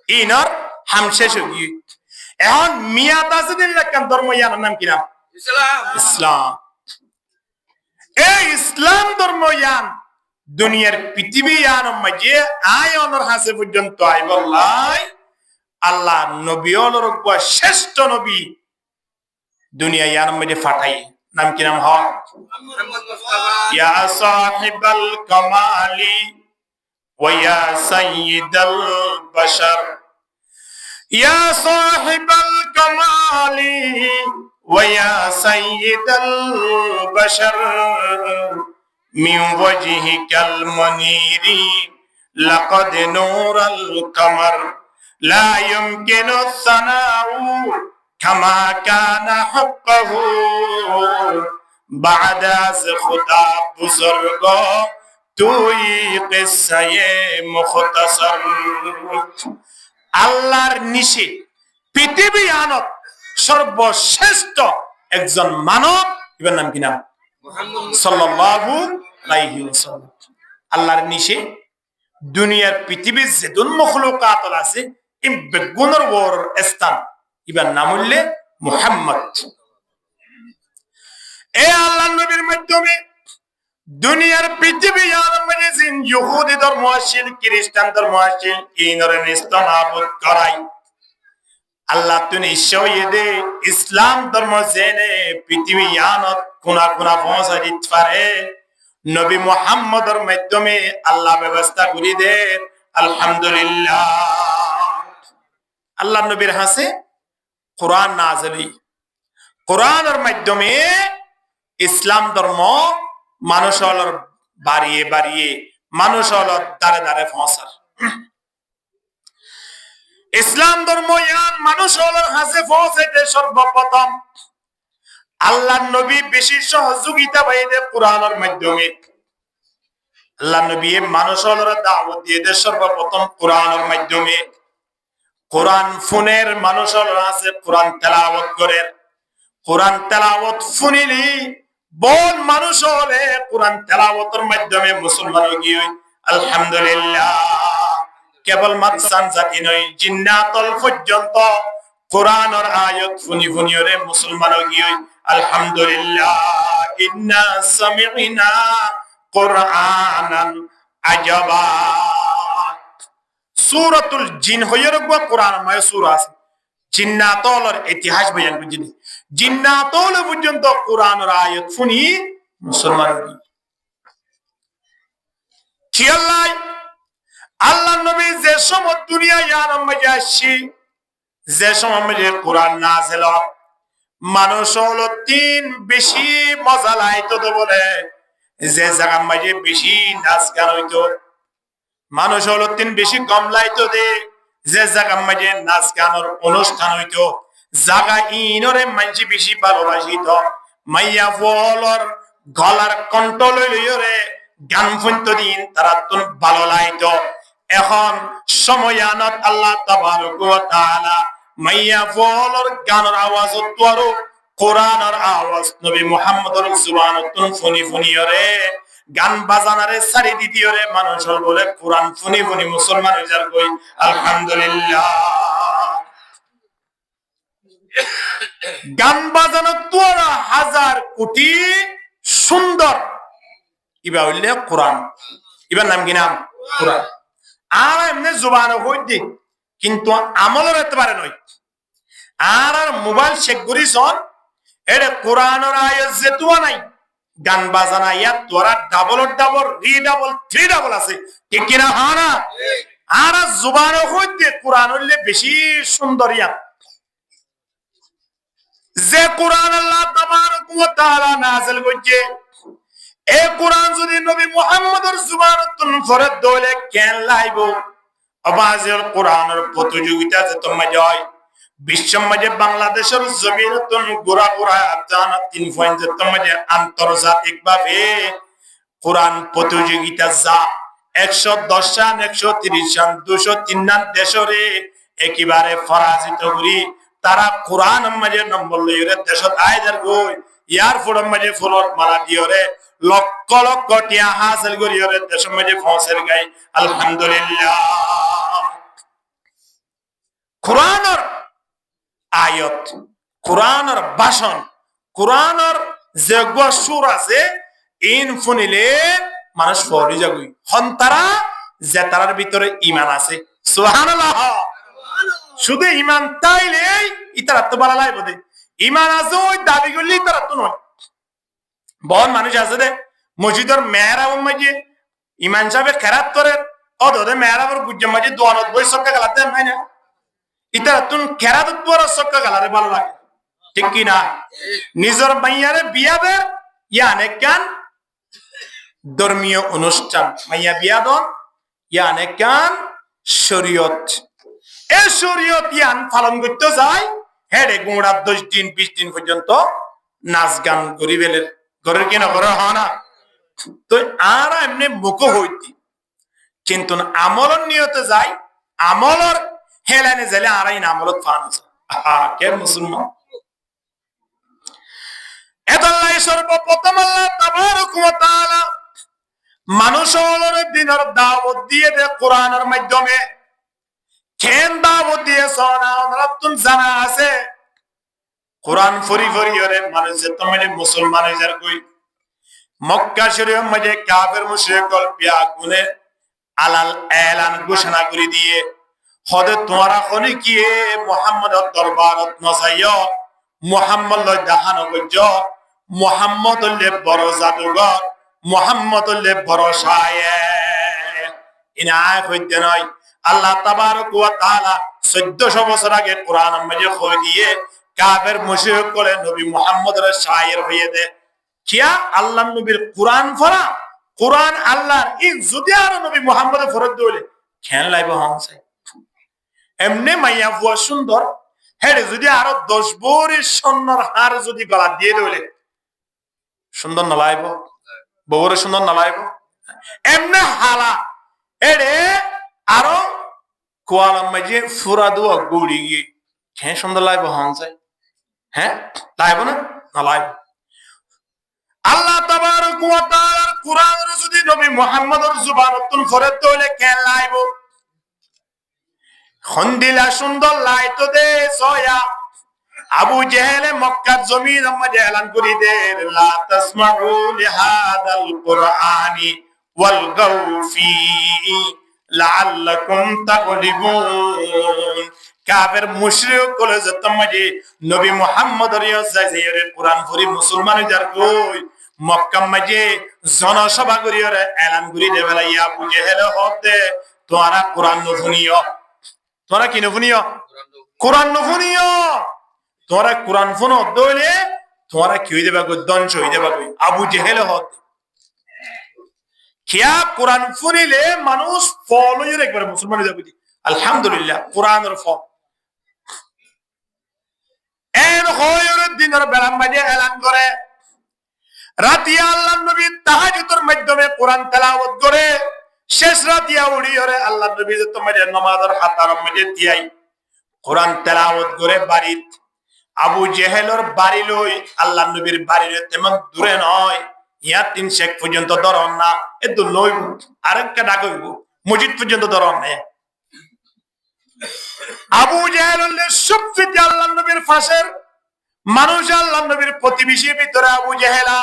ইনর হাম শেষ হয়ে গিয়ে এখন মিয়া তাজদিন লাগাম ধর্ম ইয়ার নাম কি নাম ইসলাম এই ইসলাম ধর্ম ইয়ান দুনিয়ার পৃথিবী ইয়ান মাঝে আয়নের হাসে পর্যন্ত আইবল্লাই আল্লাহ নবী হলোর শ্রেষ্ঠ নবী দুনিয়া ইয়ান মাঝে ফাটাই নাম কি নাম হয় ইয়া সাহিবাল কামালি ওয়া ইয়া সাইয়্যিদাল বাশার ইয়া সাহিবাল কামালি ويا سيد البشر من وجهك المنير لقد نور القمر لا يمكن الثناء كما كان حقه بعد از خدا بزرگ توي قصه مختصر আল্লাহর নিশে পৃথিবী আনত সর্বশ্রেষ্ঠ একজন মানব ইবার নাম কি নাম সাল্লাল্লাহু আলাইহি ওয়াসাল্লাম আল্লাহর নিশে দুনিয়ার পৃথিবীর যেদুন মখলুকাত আছে এই বেগুনের ওর স্থান ইবার নাম হইলে মুহাম্মদ এই আল্লাহর নবীর মাধ্যমে দুনিয়ার পৃথিবী আর মানে জিন ইহুদি ধর্ম আসিল খ্রিস্টান ধর্ম আসিল ইনরে নিস্তানাবুদ করাই আল্লাহ তুমি ইসে ইসলাম ধর্ম জেনে পৃথিবী ইয়ানত কোনা কোনা পৌঁছা দিতে পারে নবী মুহাম্মদের মাধ্যমে আল্লাহ ব্যবস্থা করে দেন আলহামদুলিল্লাহ আল্লাহ নবীর হাসে কোরআন নাযিল কোরআনের মাধ্যমে ইসলাম ধর্ম মানুষ হলর বাড়িয়ে বাড়িয়ে মানুষ হলর দাঁড়ে দাঁড়ে পৌঁছার ইসলাম ধর্ম ইয়ান মানুষ হলর হাসে পৌঁছাইতে সর্বপ্রথম আল্লাহ নবী বেশি সহযোগিতা পাইতে কোরআনের মাধ্যমে আল্লাহ নবী মানুষ হলর দাওয়াত দিয়ে সর্বপ্রথম কোরআনের মাধ্যমে কোরআন ফোনের মানুষ হলর আছে কোরআন তেলাওয়াত করে কোরআন তেলাওয়াত শুনিলি বল মানুষ হলে কোরআন তেলাওয়াতের মাধ্যমে মুসলমান গিয়ে আলহামদুলিল্লাহ কেবল মানসান জাতি নয় জিন্নাতুল পর্যন্ত কোরআনের আয়াত শুনি শুনিরে মুসলমান গিয়ে আলহামদুলিল্লাহ ইন্না সামি'না কুরআনান আজাবা সূরাতুল জিন হইর কোরআন মায় সূরা আছে জিন্নাতুলের ইতিহাস বয়ান বুঝিনি জিন্নাতুল পর্যন্ত কোরআনের আয়াত শুনি মুসলমান কি আল্লাহ নবী যে সময় দুনিয়া ইয়ার মাঝে আসি যে সময় মাঝে কোরআন নাযিল হয় মানুষ হলো তিন বেশি মজা লাইতো তো বলে যে জায়গা মাঝে বেশি নাচ গান হইতো মানুষ হলো তিন বেশি কম লাইতো দে যে জায়গা মাঝে নাচ গানের অনুষ্ঠান হইতো জায়গা ইনরে মানসি বেশি ভালোবাসিত মাইয়া ফলর গলার কণ্ঠ লইলে গান ফুনতো দিন তারা তুন ভালো লাইতো এখন সময়ানত আল্লাহ তাবারক ওয়া তাআলা মাইয়া ফলর গানের আওয়াজ তোরো কোরআনের আওয়াজ নবী মুহাম্মদর জুবানতুন ফুনি ফুনি রে গান বাজানারে সারি দিদিও রে মানুষ বলে কোরআন ফুনি ফুনি মুসলমান হইজার কই আলহামদুলিল্লাহ গান বাজানো তোরা হাজার কোটি সুন্দর ইবা হইলে কোরআন ইবার নাম কি নাম কোরআন আর এমনি জুবান হইতে কিন্তু আমলের এতবারে নয় আর মোবাইল চেক করিছন এটা কোরআনের আয়াত যে তুয়া নাই গান বাজানা ইয়াত তোরা ডাবল রিডাবল থ্রি ডাবল আছে ঠিক কিনা হ্যাঁ না আর জুবান হইতে কোরআন হইলে বেশি সুন্দর ইয়াত যে কোরআন আল্লাহ তাবারক ওয়া তাআলা নাযিল করেছে এই কোরআন যদি নবী মুহাম্মদের জুবানতুন ফরদ দলে কেন লাইব আবাজের কোরআনের প্রতিযোগিতা যে তোমরা যায় বিশ্বের মাঝে বাংলাদেশের জমিনতুন গোরা গোরা জানা 3 পয়েন্ট যে তোমরা আন্তর্জাতিক ভাবে কোরআন প্রতিযোগিতা যা 110 রান 130 রান 203 রান দেশরে একেবারে পরাজিত করি তারা কোরআন মাঝে নম্বর লইরে দেশত আইদার গই ইয়ার ফোরম মাঝে ফলোর মারা দিওরে লক্ষ লক্ষ টিয়া হাসিল করিওরে দেশের মাঝে পৌঁছের গাই আলহামদুলিল্লাহ কোরআনের আয়াত কোরআনের ভাষণ কোরআনের যে সুর আছে ইন ফুনিলে মানুষ ফরি যাগুই হন্তারা যে তারার ভিতরে ঈমান আছে সুবহানাল্লাহ শুধু ঈমান তাইলেই ইতারা তো ভালো লাগবে দে ঈমান আছে ওই দাবি করলেই তারা তো নয় বহুত মানুষ আছে দে মসজিদের মেহরাব মাঝে ঈমান সাহেব খেরাত করে অদে মেহরাবের গুজ্জে মাঝে দোয়ানত বই সক্কা গালাতে হয় না ইতারা তুন খেরাত পর সক্কা গালারে ভালো লাগে ঠিক কি না নিজের মাইয়ারে বিয়া দে ইয়ানে কান ধর্মীয় অনুষ্ঠান মাইয়া বিয়া দন ইয়ানে কান শরীয়ত এই শরীয়ত ইয়ান পালন করতে যায় হেডে গোড়া 10 দিন 20 দিন পর্যন্ত নাচ গান করি বেলের ঘরের কিনা ঘরে হয় না তো আর এমনি মুখ হইতি কিন্তু আমলর নিয়তে যায় আমলর হেলানে জেলে আরাই না আমলত ফান আছে কে মুসলমান এদাল্লাহ সর্বপ্রথম আল্লাহ তাবারক ওয়া তাআলা মানুষের দিনের দাওয়াত দিয়ে দে কোরআনের মাধ্যমে কেন দাওয়াত দিয়ে সোনা আমরা তুম জানা আছে কোরআন ফরি ফরি ওরে মানুষ যে তুমি মুসলমান হইজার কই মক্কা শরীফের মধ্যে কাফের মুশরিকল বিয়া গুনে আলাল এলান ঘোষণা করে দিয়ে হদে তোমরা কোনি কি মুহাম্মদের দরবারত নসাইয় মুহাম্মদ ল দাহান গজ্জ মুহাম্মদ লে বড় জাদুঘর মুহাম্মদ লে বড় শায়ের ইনায় হইতে নয় আল্লাহ তাবারক ওয়া তাআলা 1400 বছর আগে কোরআন মধ্যে কই দিয়ে কাফের মুশরিক করে নবী মুহাম্মদের শায়ের হয়ে দে কিয়া আল্লাহ নবীর কোরআন পড়া কোরআন আল্লাহর ই যদি আর নবী মুহাম্মদের ফরজ দইলে খেন লাইব হনছে এমনি মাইয়া বুয়া সুন্দর হেডে যদি আরো 10 ভরি স্বর্ণের হার যদি গলা দিয়ে দইলে সুন্দর না লাইব বউরে সুন্দর না লাইব এমনি হালা এডে আরো কোয়ালাম মাঝে ফুরা দুয়া গুড়ি গিয়ে হ্যাঁ সুন্দর লাইব হনছে হ্যাঁ লাইব না না লাইব আল্লাহ তাবারক ওয়া তাআলার কোরআনের যদি নবী মুহাম্মদের জুবানতুন ফরত হইলে কেন লাইব খন্দিলা সুন্দর লাইতো দে সয়া আবু জেহেল মক্কার জমিন মধ্যে এলান করি দে লা তাসমাউ লিহাদাল কুরআনি ওয়াল গাউ ফি লাআল্লাকুম তাগলিবুন কাফের মুশরিক কলে যতমাজি নবী মুহাম্মদের ইয়াসাইরে কোরআন পড়ি মুসলমান যার কই মক্কা মাঝে জনসভা করিরে এলান করি দে বেলা ইয়া আবু জেহেল হতে তোরা কোরআন নুনিও তোরা কি নুনিও কোরআন নুফুনিও তোমরা কোরআন ফোন দইলে তোমরা কি হয়ে যাবে ধ্বংস হয়ে যাবে আবু জেহেল হত কিয়া কোরআন ফুনিলে মানুষ ফল হয়ে একবার মুসলমান হয়ে যাবে আলহামদুলিল্লাহ কোরআনের ফল এর হয়ের দিনের বেলা মাঝে এলান করে রাতিয়া আল্লাহ নবী তাহাজ্জুদের মাধ্যমে কোরআন তেলাওয়াত করে শেষ রাতিয়া উড়িয়ে আল্লাহ নবী তোমার নামাজের হাতার মধ্যে দিয়াই কোরআন তেলাওয়াত করে বাড়িত আবু জেহেলের বাড়ি লই আল্লাহ নবীর বাড়ির তেমন দূরে নয় ইয়া 3 শেখ পর্যন্ত ধরন না এত লইব আরেকটা ডাকইব মসজিদ পর্যন্ত ধরন না আবু জেহেলের সবচেয়ে আল্লাহ নবীর ফাঁসের মানুষ আল্লাহ নবীর প্রতিবেশীর ভিতরে আবু জেহেলা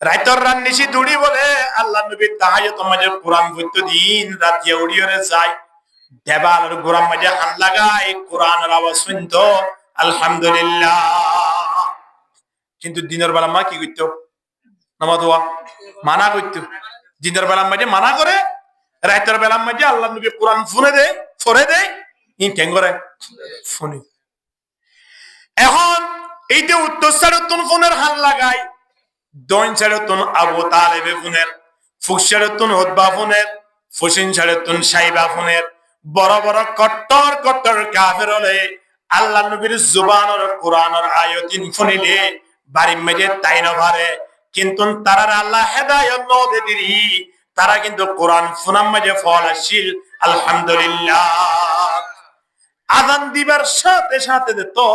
রাইতর রান্নিসি দৌড়ি বলে আল্লাহ নবীর তাহাজ্জুদ মাঝে কোরআন পড়তে দিন রাতিয়া উড়িয়ে যায় দেবালের গোড়ার মাঝে হাত লাগায় কোরআনের আওয়াজ শুনতো আলহামদুলিল্লাহ কিন্তু দিনের বেলা মা কি করতো নামাজ মানা করতো দিনের বেলা মাঝে মানা করে রাতের বেলা মাঝে আল্লাহ নবী কোরআন ফরে দেয় ইন কেন করে ফোনে এখন এইটা উত্তর সাড়ে ফোনের হাত লাগায় দইন সাড়ে আবু তালেবে ফোনের ফুক সাড়ে উদ্বা ফোনের ফুসিন সাড়ে সাইবা ফোনের বড় বড় কট্টর কট্টর কাফের হলে আল্লাহ নবীর জুবানের কোরআনের আয়াতিন শুনিলে বাড়ির মেজে তাই না পারে কিন্তু তারা আল্লাহ হেদায়েত নদে দিরি তারা কিন্তু কোরআন শুনার মাঝে ফল আসিল আলহামদুলিল্লাহ আযান দিবার সাথে সাথে তো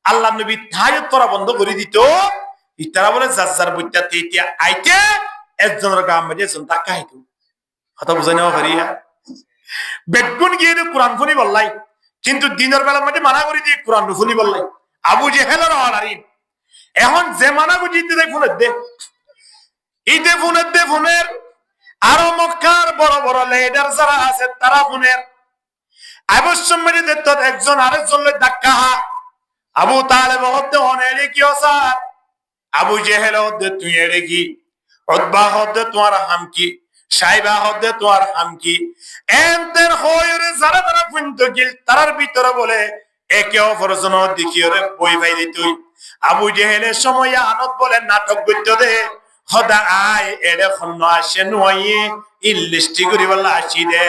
আল্লাহ নবী তাহাজ্জুদ পড়া বন্ধ করে দিত তারা বলে জাজ্জার বইতাতে ইতিয়া আইতে একজনের গাম মাঝে জন টাকা আইতো কথা বুঝাই নেওয়া পারিয়া বেগুন গিয়ে কোরআন শুনি বললাই কিন্তু দিনের বেলা মাঝে মানা করে দিয়ে কোরআন শুনি বললাই আবু জেহেলের আলারিন এখন যে মানা বুঝিতে দেয় ফোনের দে ইতে ফোনের দে ফোনের আরো মক্কার বড় বড় লিডার যারা আছে তারা ফোনের অবশ্যই মেরে দেখত একজন আরেকজন ধাক্কা আবু তালেব হতে অনেক কি অসার আবু জেহেল হতে তুই এড়ে কি উতবা হতে তোমার হাম কি সাইবা হতে তোমার হাম কি এমতের হয়রে যারা তারা ফুন্ত গিল তার ভিতরে বলে একে অপরের জন্য দেখিয়ে বই বাইরে তুই আবু জেহেলের সময় আনত বলে নাটক করতে দে হদা আয় এড়ে খন্ন আসে নয় ইলিস্টি করি বলা আসি দে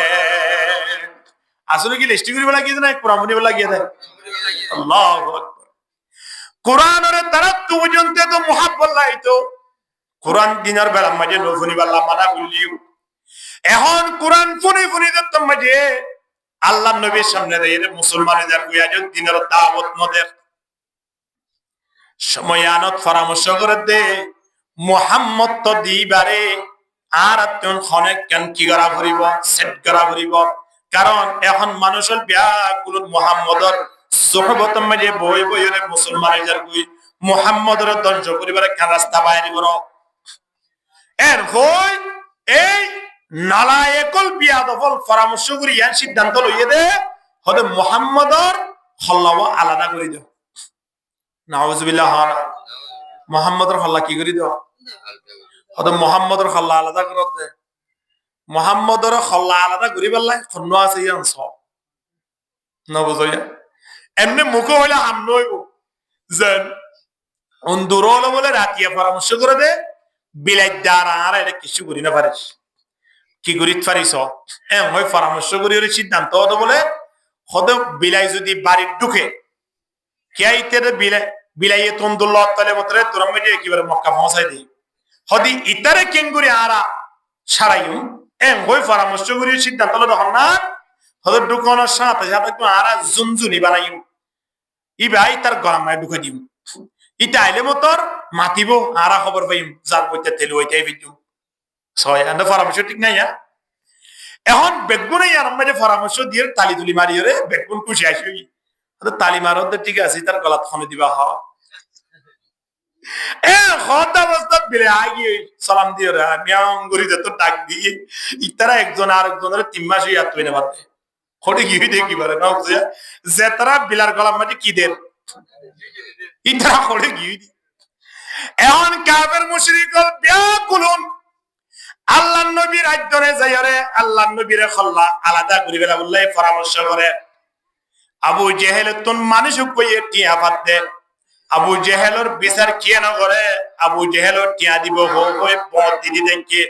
আসলে কি লিস্টি করি বলা গিয়ে না কোরআন বলা গিয়ে দেয় আল্লাহু আকবার কোরআনের দ্বারা তো পর্যন্ত তো মুহাব্বত লাইতো কোরআন দিনের বেলা মাঝে নফুনি বাল্লা মানা বললিও এখন কোরআন ফুনি ফুনি দত্ত মাঝে আল্লাহ নবীর সামনে দিয়ে মুসলমানদের গুয়াজ দিনের দাওয়াত নদের সময় আনত পরামর্শ করে দে মুহাম্মদ তো দিবারে আর তুন খনেক কেন কি করা ভরিব সেট করা ভরিব কারণ এখন মানুষের ব্যাগুলো মুহাম্মদর সুহবত মাঝে বই বইরে মুসলমানদের গুই মুহাম্মদর ধ্বংস করিবারে কেন রাস্তা বাইরে করো এর হই এই নালায়েকুল বিয়াদফল পরামর্শ করি ইয়ার সিদ্ধান্ত লইয়ে দে হতে মুহাম্মদর হল্লাও আলাদা করে দাও নাউজুবিল্লাহ মুহাম্মদর হল্লা কি করে দাও হতে মুহাম্মদর হল্লা আলাদা করে দে মুহাম্মদর হল্লা আলাদা করি বললাই খন্ন আছে ইয়ান সব না বুঝাইয়া এমনি মুখ হইলে হাম নইব যেন অন্দুরল বলে রাতিয়া পরামর্শ করে দে বিলাই দ্বারা আর এটা কিছু করি না পারিস কি করিত পারিস হয় পরামর্শ করি সিদ্ধান্ত হতো বলে হতে বিলাই যদি বাড়ির ঢুকে কে বিলাই বিলাইয়ে তন্দুল্লাহ তালে মতরে তোর মধ্যে একেবারে মক্কা পৌঁছাই দিই হদি ইতারে কেঙ্গুরি আরা ছাড়াইও হয় পরামর্শ করি সিদ্ধান্ত হলো তখন না হতে ঢুকানোর সাথে সাথে আরা জুনজুনি বানাইও ই ভাই তার গরম মায় ঢুকে দিও ইটা আইলে মতর মাতিব আরা খবর পাইম যার বইতে তেল ওইটাই বিদ্যু ছয় আন্ড পরামর্শ ঠিক নাই এখন বেগুন আর মাঝে পরামর্শ দিয়ে তালি তুলি মারিয়ে রে বেগুন খুশি আসি তালি মারো ঠিক আছে তার গলাত খনে দিবা হ অবস্থা বেড়ে আগিয়ে সালাম দিয়ে রে মিয়াঙ্গুরি তো ডাক দিয়ে ইতারা একজন আর একজনের 3 মাস ইয়াত হইনে পারতে খড়ে গিয়ে দেখি পারে না যে তারা বিলার গলার মাঝে কি দের ইতারা খড়ে গিয়ে এখন কাফের মুশরিকল ব্যাকুলুন আল্লাহ নবীর আজ্ঞানে যাইরে আল্লাহ নবীরে খল্লা আলাদা করি বেলা বললাই পরামর্শ করে আবু জেহেল তুন মানুষ কইয়ে টিয়া পাতে আবু জেহেলর বিচার কে না করে আবু জেহেলর টিয়া দিব হয়ে পথ দিদি দেখে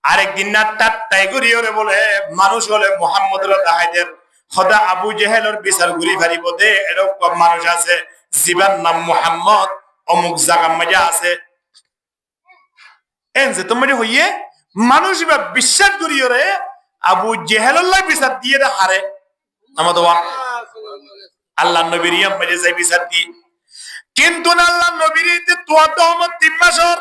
আরেকদিন না টাট্টাই করিওরে বলে মানুষ হলে মোহাম্মদের দাহাইদের খোদা আবু জেহেলর বিচার ঘুরি ফারিব দে এরকম মানুষ আছে জীবন নাম মোহাম্মদ অমুক জায়গা মজা আছে এনছে তোমার হইয়ে মানুষ বা বিশ্বাস করিওরে আবু জেহেলল্লাহ বিচার দিয়ে হারে আমাদের আল্লাহ নবীর ইয়াম মাঝে যাই বিচার দি কিন্তু আল্লাহ নবীর তোয়া তো আমার 3 মাসর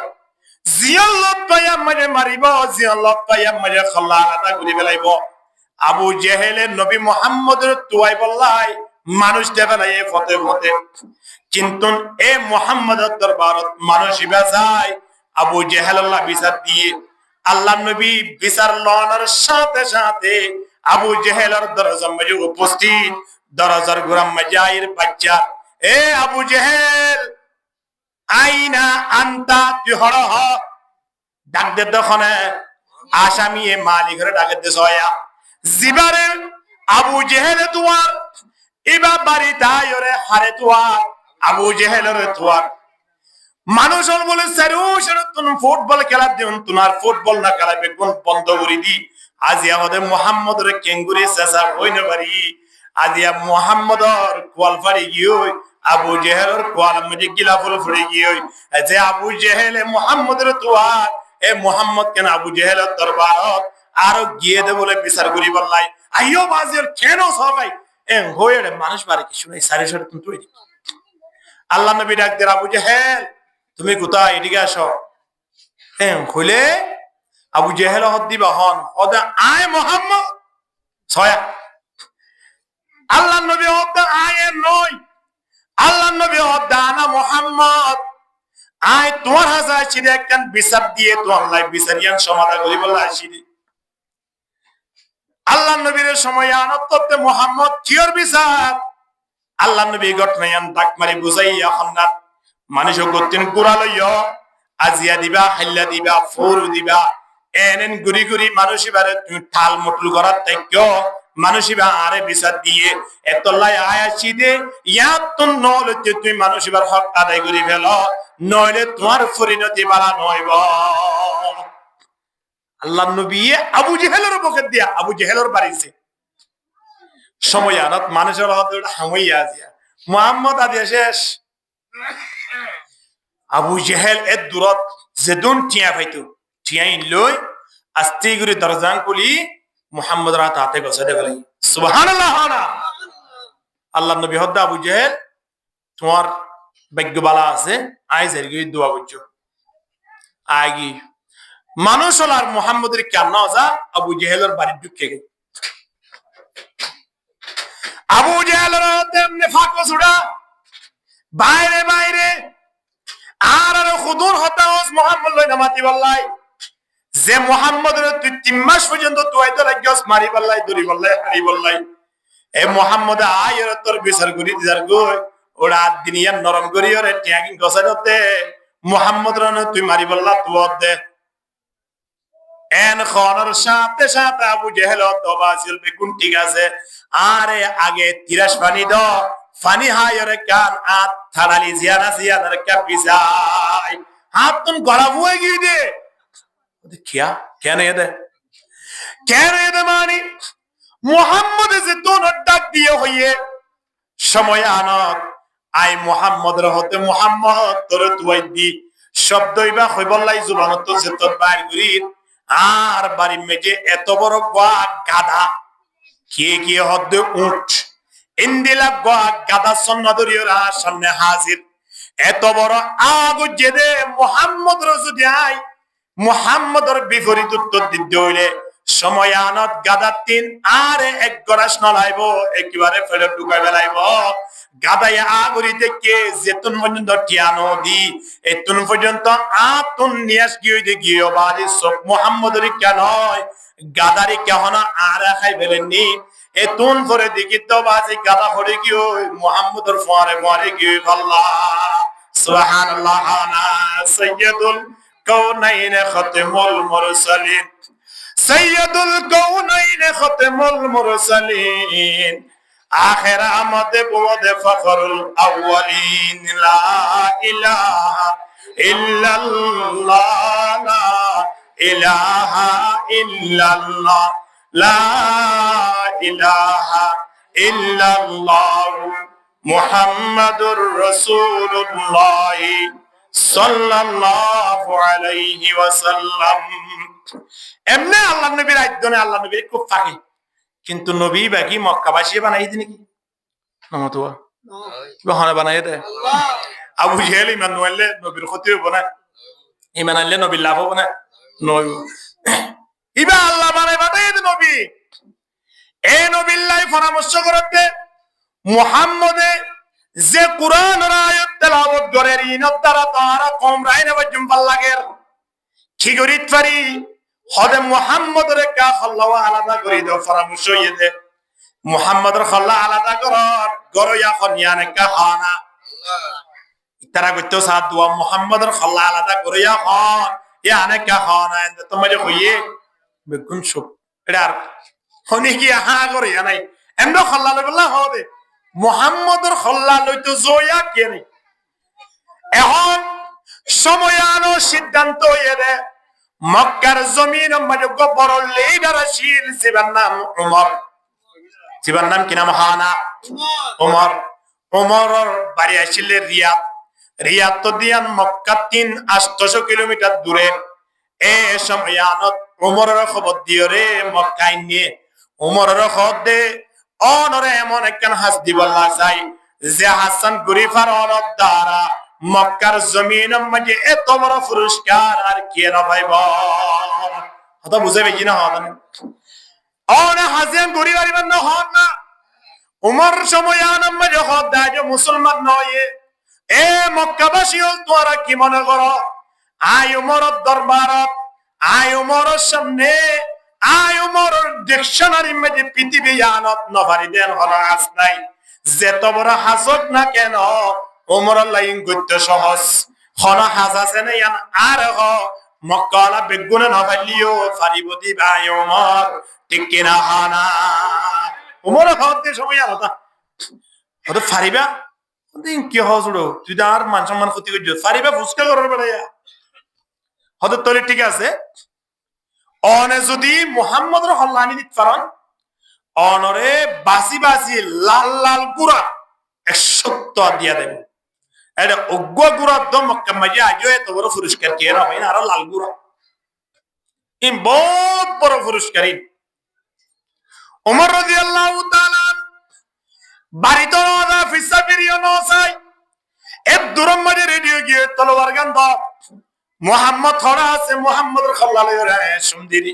জিয়াল্লাহ পায়া মাঝে মারিব জিয়াল্লাহ পায়া মাঝে খল্লা আলাদা করে ফেলাইব আবু জেহেলের নবী মুহাম্মদের তোয়াই বললাই মানুষ দেখালাই ফতে ফতে কিন্তু এ মুহাম্মদের দরবারত মানুষ ইবা যায় আবু জেহেল্লাহ বিচার দিয়ে আল্লাহ নবী বিচার লওয়ার সাথে সাথে আবু জেহেলের দরজার মাঝে উপস্থিত দরজার গোড়ার মাঝে আইর বাচ্চা এ আবু জেহেল আইনা আন্তা তুই হড় হ ডাক দে দখনে আসামি এ মালিকের ডাকে দে সয়া জিবারে আবু জেহেল তুয়ার ইবা বাড়ি তাইরে হারে তুয়ার আবু জেহেলের তুয়ার মানুষ বলে স্যার তুন ফুটবল খেলা দিন তোমার ফুটবল না খেলাবে কোন বন্ধ করে দি আজি আমাদের মোহাম্মদের কেঙ্গুরি চেঁচা হই না পারি আজিয়া মোহাম্মদর কোয়াল ফাড়ি গিয়ে আবু জেহেলের কোয়াল মধ্যে গিলা ফুল ফুড়ে গিয়ে যে আবু জেহেল মোহাম্মদের তোয়ার এ মোহাম্মদ কেন আবু জেহেলের দরবারত আরো গিয়ে দে বলে বিচার করি বললাই আইও বাজির কেন সবাই এ হয়ে মানুষ বাড়ি কি শুনে সারি সারি তুমি তুই আল্লাহ নবী ডাক দে আবু জেহেল তুমি কোথায় এদিকে আসো হ্যাঁ হইলে আবু জেহেল হদ দিবা হন হদা আয় মোহাম্মদ ছয়া আল্লাহ নবী হদা আয় নয় আল্লাহ নবী হদা আনা মোহাম্মদ আয় তোমার হাজা আসিরে একখান বিচার দিয়ে তো আল্লাহ বিচারিয়ান সমাধান করি বলে আসিরে আল্লাহ নবীর সময় আনত করতে মোহাম্মদ কিয়র বিচার আল্লাহ নবী ঘটনায়ান ডাক মারি বুঝাইয়া হন্না মানুষ গতিন কুড়া লইয় আজিয়া দিবা হাল্লা দিবা ফোর দিবা এনেন গুড়ি গুড়ি মানুষ এবারে তুমি ঠাল মটুল করার তাইক্য মানুষ এবার আরে বিচার দিয়ে এতলাই আয়াসি দে ইয়াতুন নলে তুমি মানুষ এবার হক আদায় করি ফেল নইলে তোমার পরিণতি বালা নইব আল্লাহ নবী আবু জেহেলের মুখে দিয়া আবু জেহেলের বাড়িছে সময় আনত মানুষের হাতে হামইয়া আজিয়া মুহাম্মদ আদিয়া শেষ আবু জেহেল এর দূরত যেদুন টিয়া পাইতো টিয়াই লই আস্তে করে দরজান খুলি মুহাম্মদ রাত হাতে গছে দে গলাই সুবহানাল্লাহ না আল্লাহ নবী হদ্দা আবু জেহেল তোমার ভাগ্য বালা আছে আই জেরগি দোয়া করছো আগি মানুষ আর মুহাম্মদের কেন যা আবু জেহেলের বাড়ি ঢুকে গেল আবু জেহেলের তেমনি ফাঁকো ছুড়া বাইরে বাইরে আর খুদুর হতাস মুহাম্মদ লই নামাতি বললাই যে মুহাম্মদের তুই 3 মাস পর্যন্ত তুইতে লাগিস মারি বললাই দড়ি বললাই হারি বললাই এ মুহাম্মদ আয়ের তোর বিচার করি দিদার গই ওরা দুনিয়া নরম করি ওরে ট্যাগিং গসাইতে মুহাম্মদ রান তুই মারি বললা তুই দে এন খনর সাথে সাথে আবু জেহেল দবাসিল বেগুন ঠিক আছে আরে আগে 30 পানি দ ফানি হায়রে কান আত থালালি জিয়ানা জিয়ানার কাপিজাই হাত তুম গড়া হয়ে গিয়ে দে क्या क्या नहीं है कह रहे थे मानी मोहम्मद से तो डाक दिए हुए समय आनत आई मोहम्मद रहते मोहम्मद तोरे तुई दी शब्द इबा হইবলাই জুবানত সে তো বাইর করি আর বাড়ি মেজে এত বড় গোয়া গাধা কে হদ্দে উট ইন্দিলা গোয়া গাধা সন্নাদরিয়রা সামনে হাজির এত বড় আগ জেদে মোহাম্মদ রসুল আই মুহাম্মদর বিপরীত উত্তর দিতে হইলে সময় আনত গাদা 3 আর এক গরাস নলাইব একেবারে ফেলে ঢুকাই বেলাইব গাদায় আগরিতে কে যেতুন পর্যন্ত টিয়ানো দি এতুন পর্যন্ত আতুন নিয়াস গিয়ে বাড়ি সব মুহাম্মদরি কেন গাদারি কেহনা আর খাই ফেলেননি এতুন পরে দেখি তো বাজি গাদা হরে গিয়ে মুহাম্মদর ফরে গিয়ে আল্লাহ সুবহানাল্লাহ আনা সাইয়্যিদুল কওনাইন খাতামুল মুরসালিন সাইয়্যিদুল কওনাইন খাতামুল মুরসালিন আখেরা আমদে বুমদে ফখরুল আউয়ালিন লা ইলাহা ইল্লাল্লাহ লা ইলাহা ইল্লাল্লাহ লা ইলাহা ইল্লাল্লাহ মুহাম্মাদুর রাসূলুল্লাহ সাল্লাল্লাহু আলাইহি ওয়াসাল্লাম। এমনি আল্লাহ নবীর আইদনে আল্লাহ নবীর খুব ফাঁকি, কিন্তু নবী বাকি মক্কাবাসী বানাই দিন কি নমতোয়া বহানা বানাই দে। আবু জেহেল ইমান নইলে নবীর ক্ষতি হবো না, ইমান আনলে নবীর লাভ হবো না, নয় ইবা আল্লাহ বানাই বানাই দে নবী। এ নবীল্লাহ পরামর্শ করতে মুহাম্মদে যে কুরআনের আয়াত তেলাওয়াত করে ইনত দ্বারা তারা কম রাইনা বাজুম পাল্লাগের কি করিত পারি হদে মুহাম্মদের কা খাল্লাওয়া আলাদা করে দাও পরামর্শ ইয়েতে মুহাম্মদের খাল্লা আলাদা করার গরয়া খনিয়ানে কা খানা তারা কইতো সাদ দোয়া মুহাম্মদের খাল্লা আলাদা করিয়া খান ইয়ানে কা খানা এন্ড তুমি যে কইয়ে বেগুন সব এটার খনি কি হা করে নাই এন্ড খাল্লা লইলা হবে মুহাম্মদের খাল্লা লইতো জয়া কে নাই এখন সময়ানো সিদ্ধান্ত ইয়ে মক্কার জমিন মাঝে বড় লিডার ছিল জিবার নাম উমর, জিবার নাম কি নাম হানা উমর। উমরের বাড়ি আসছিল রিয়াদ, রিয়াদ তো দিয়ান মক্কা 800 কিলোমিটার দূরে। এ সময়ানত উমরের খবর দিও রে মক্কায় নিয়ে উমরের খবর দে অনরে এমন একখান হাস দিবল্লা চাই যে হাসান গরিফার অনর দ্বারা মক্কার জমিন মাঝে এত বড় পুরস্কার আর কে না ভাইব হতা বুঝে বেজি না হন অনে হাসেন গরিবার না হন না উমর সময়ান মাঝে হদা যে মুসলমান নয়। এ মক্কাবাসী তোরা কি মনে করো আই উমরের দরবারত আই উমরের সামনে আই উমরের ডিকশনারি মাঝে পৃথিবী আনত নভারি দেন হলো আস নাই যেত বড় হাসক না কেন উমরের লাইন করতে সহজ হন হাস আছে না ইয়ান আর হ মক্কালা বেগুনে নভালিও ফারিবতি ভাই উমর ঠিক কিনা হানা উমর হতে সময় আলাদা হতে ফারিবা দিন কি হজড়ো তুই আর মান সম্মান ক্ষতি করছ ফারিবা ফুসকা করার বেড়াইয়া হতে তোর ঠিক আছে। অনে যদি মুহাম্মদর হল্লানি দিত পারন অনরে বাসি বাসি লাল লাল গুড়া 170 দিয়া দেবে এটা অজ্ঞ গুড়া দম মক্কা মাঝে আজও এত বড় পুরস্কার কে না ভাই না আরো লাল গুড়া ইন বহুত বড় পুরস্কার। উমর রাদিয়াল্লাহু তাআলা বাড়িতে না ফিসাবিরিও নসাই এ দূরম মাঝে রেডিও গিয়ে তলোয়ার গান দাও মুহাম্মদ খড়া আছে মুহাম্মদের খাল্লালে রে সুমদিরি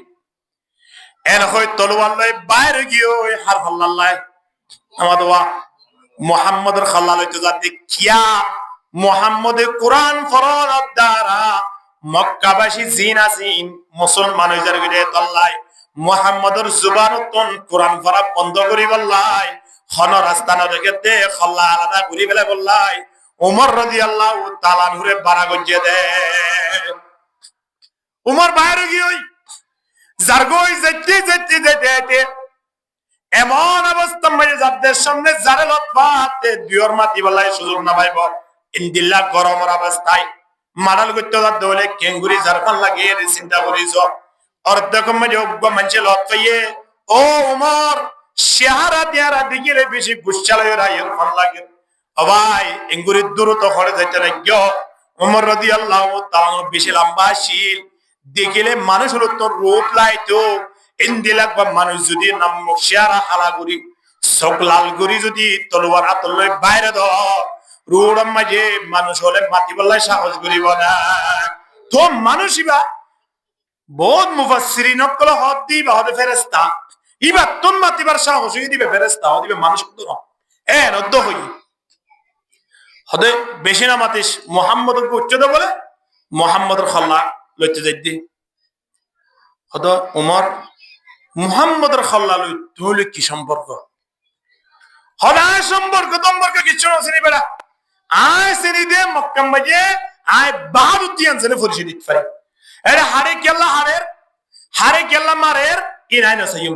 এর হই তলোয়ার লই বাইরে গিয়ে ওই হার খাল্লাল্লাহ আমাদের ওয়া মুহাম্মদের খাল্লালে তো যা দেখিয়া মুহাম্মদে কোরআন ফরজ দ্বারা মক্কাবাসী জিন আসিন মুসলমান হইজার গিয়ে তল্লাই মুহাম্মদের জুবানতন কোরআন পড়া বন্ধ করি বললাই খন রাস্তা না দেখতে খাল্লা আলাদা ঘুরি বেলা বললাই উমর রাদিয়াল্লাহু তাআলা নুরে বাড়া গজিয়ে দে উমর বাইরে গিয়ে জারগই যেতে যেতে যেতে এমন অবস্থা মাঝে যাদের সামনে জারে লতফাতে দুয়র মাটি বলাই সুযোগ না পাইব ইনদিল্লাহ গরমের অবস্থায় মারাল করতে দলে কেঙ্গুরি ঝাড়খান লাগিয়ে চিন্তা করিস অর্ধেক মাঝে অজ্ঞ মানুষে লতফাইয়ে ও উমর চেহারা তিয়ারা দিকে বেশি গুচ্ছালয় রায়ের ফল লাগে ভাই এঙ্গুরি দূরত হরে যাইতে নাগ্য উমর রাদিয়াল্লাহু তাআলা বেশি লম্বা ছিল দেখিলে মানুষ হলো তোর রূপ লাইতো ইন্দিলাক বা মানুষ যদি নাম মুখিয়ারা হালাগুড়ি সকলাল গুড়ি যদি তলোয়ার আতলই বাইরে দ রোডম মাঝে মানুষ হলে মাটি বললাই সাহস করিব না তো মানুষইবা বহুত মুফাসসিরিন কল হদ দিবা হদে ফেরেশতা ইবা তুম মাতিবার সাহস দিবে ফেরেশতা দিবে মানুষ তো না এ নদ্দ হই হদে বেশি না মাতিস মুহাম্মদকে উচ্চতা বলে মুহাম্মদের খাল্লা লইতে যাইদি হদ উমর মুহাম্মদের খাল্লা লই তুই কি সম্পর্ক হদা সম্পর্ক কিছু না চিনি বেড়া আয় চিনি দে মক্কা মাঝে আয় বাহাদুদ্দিয়ান সনে ফরিশি দিতে পারে এর হারে কেল্লা মারের কি নাই না সাইম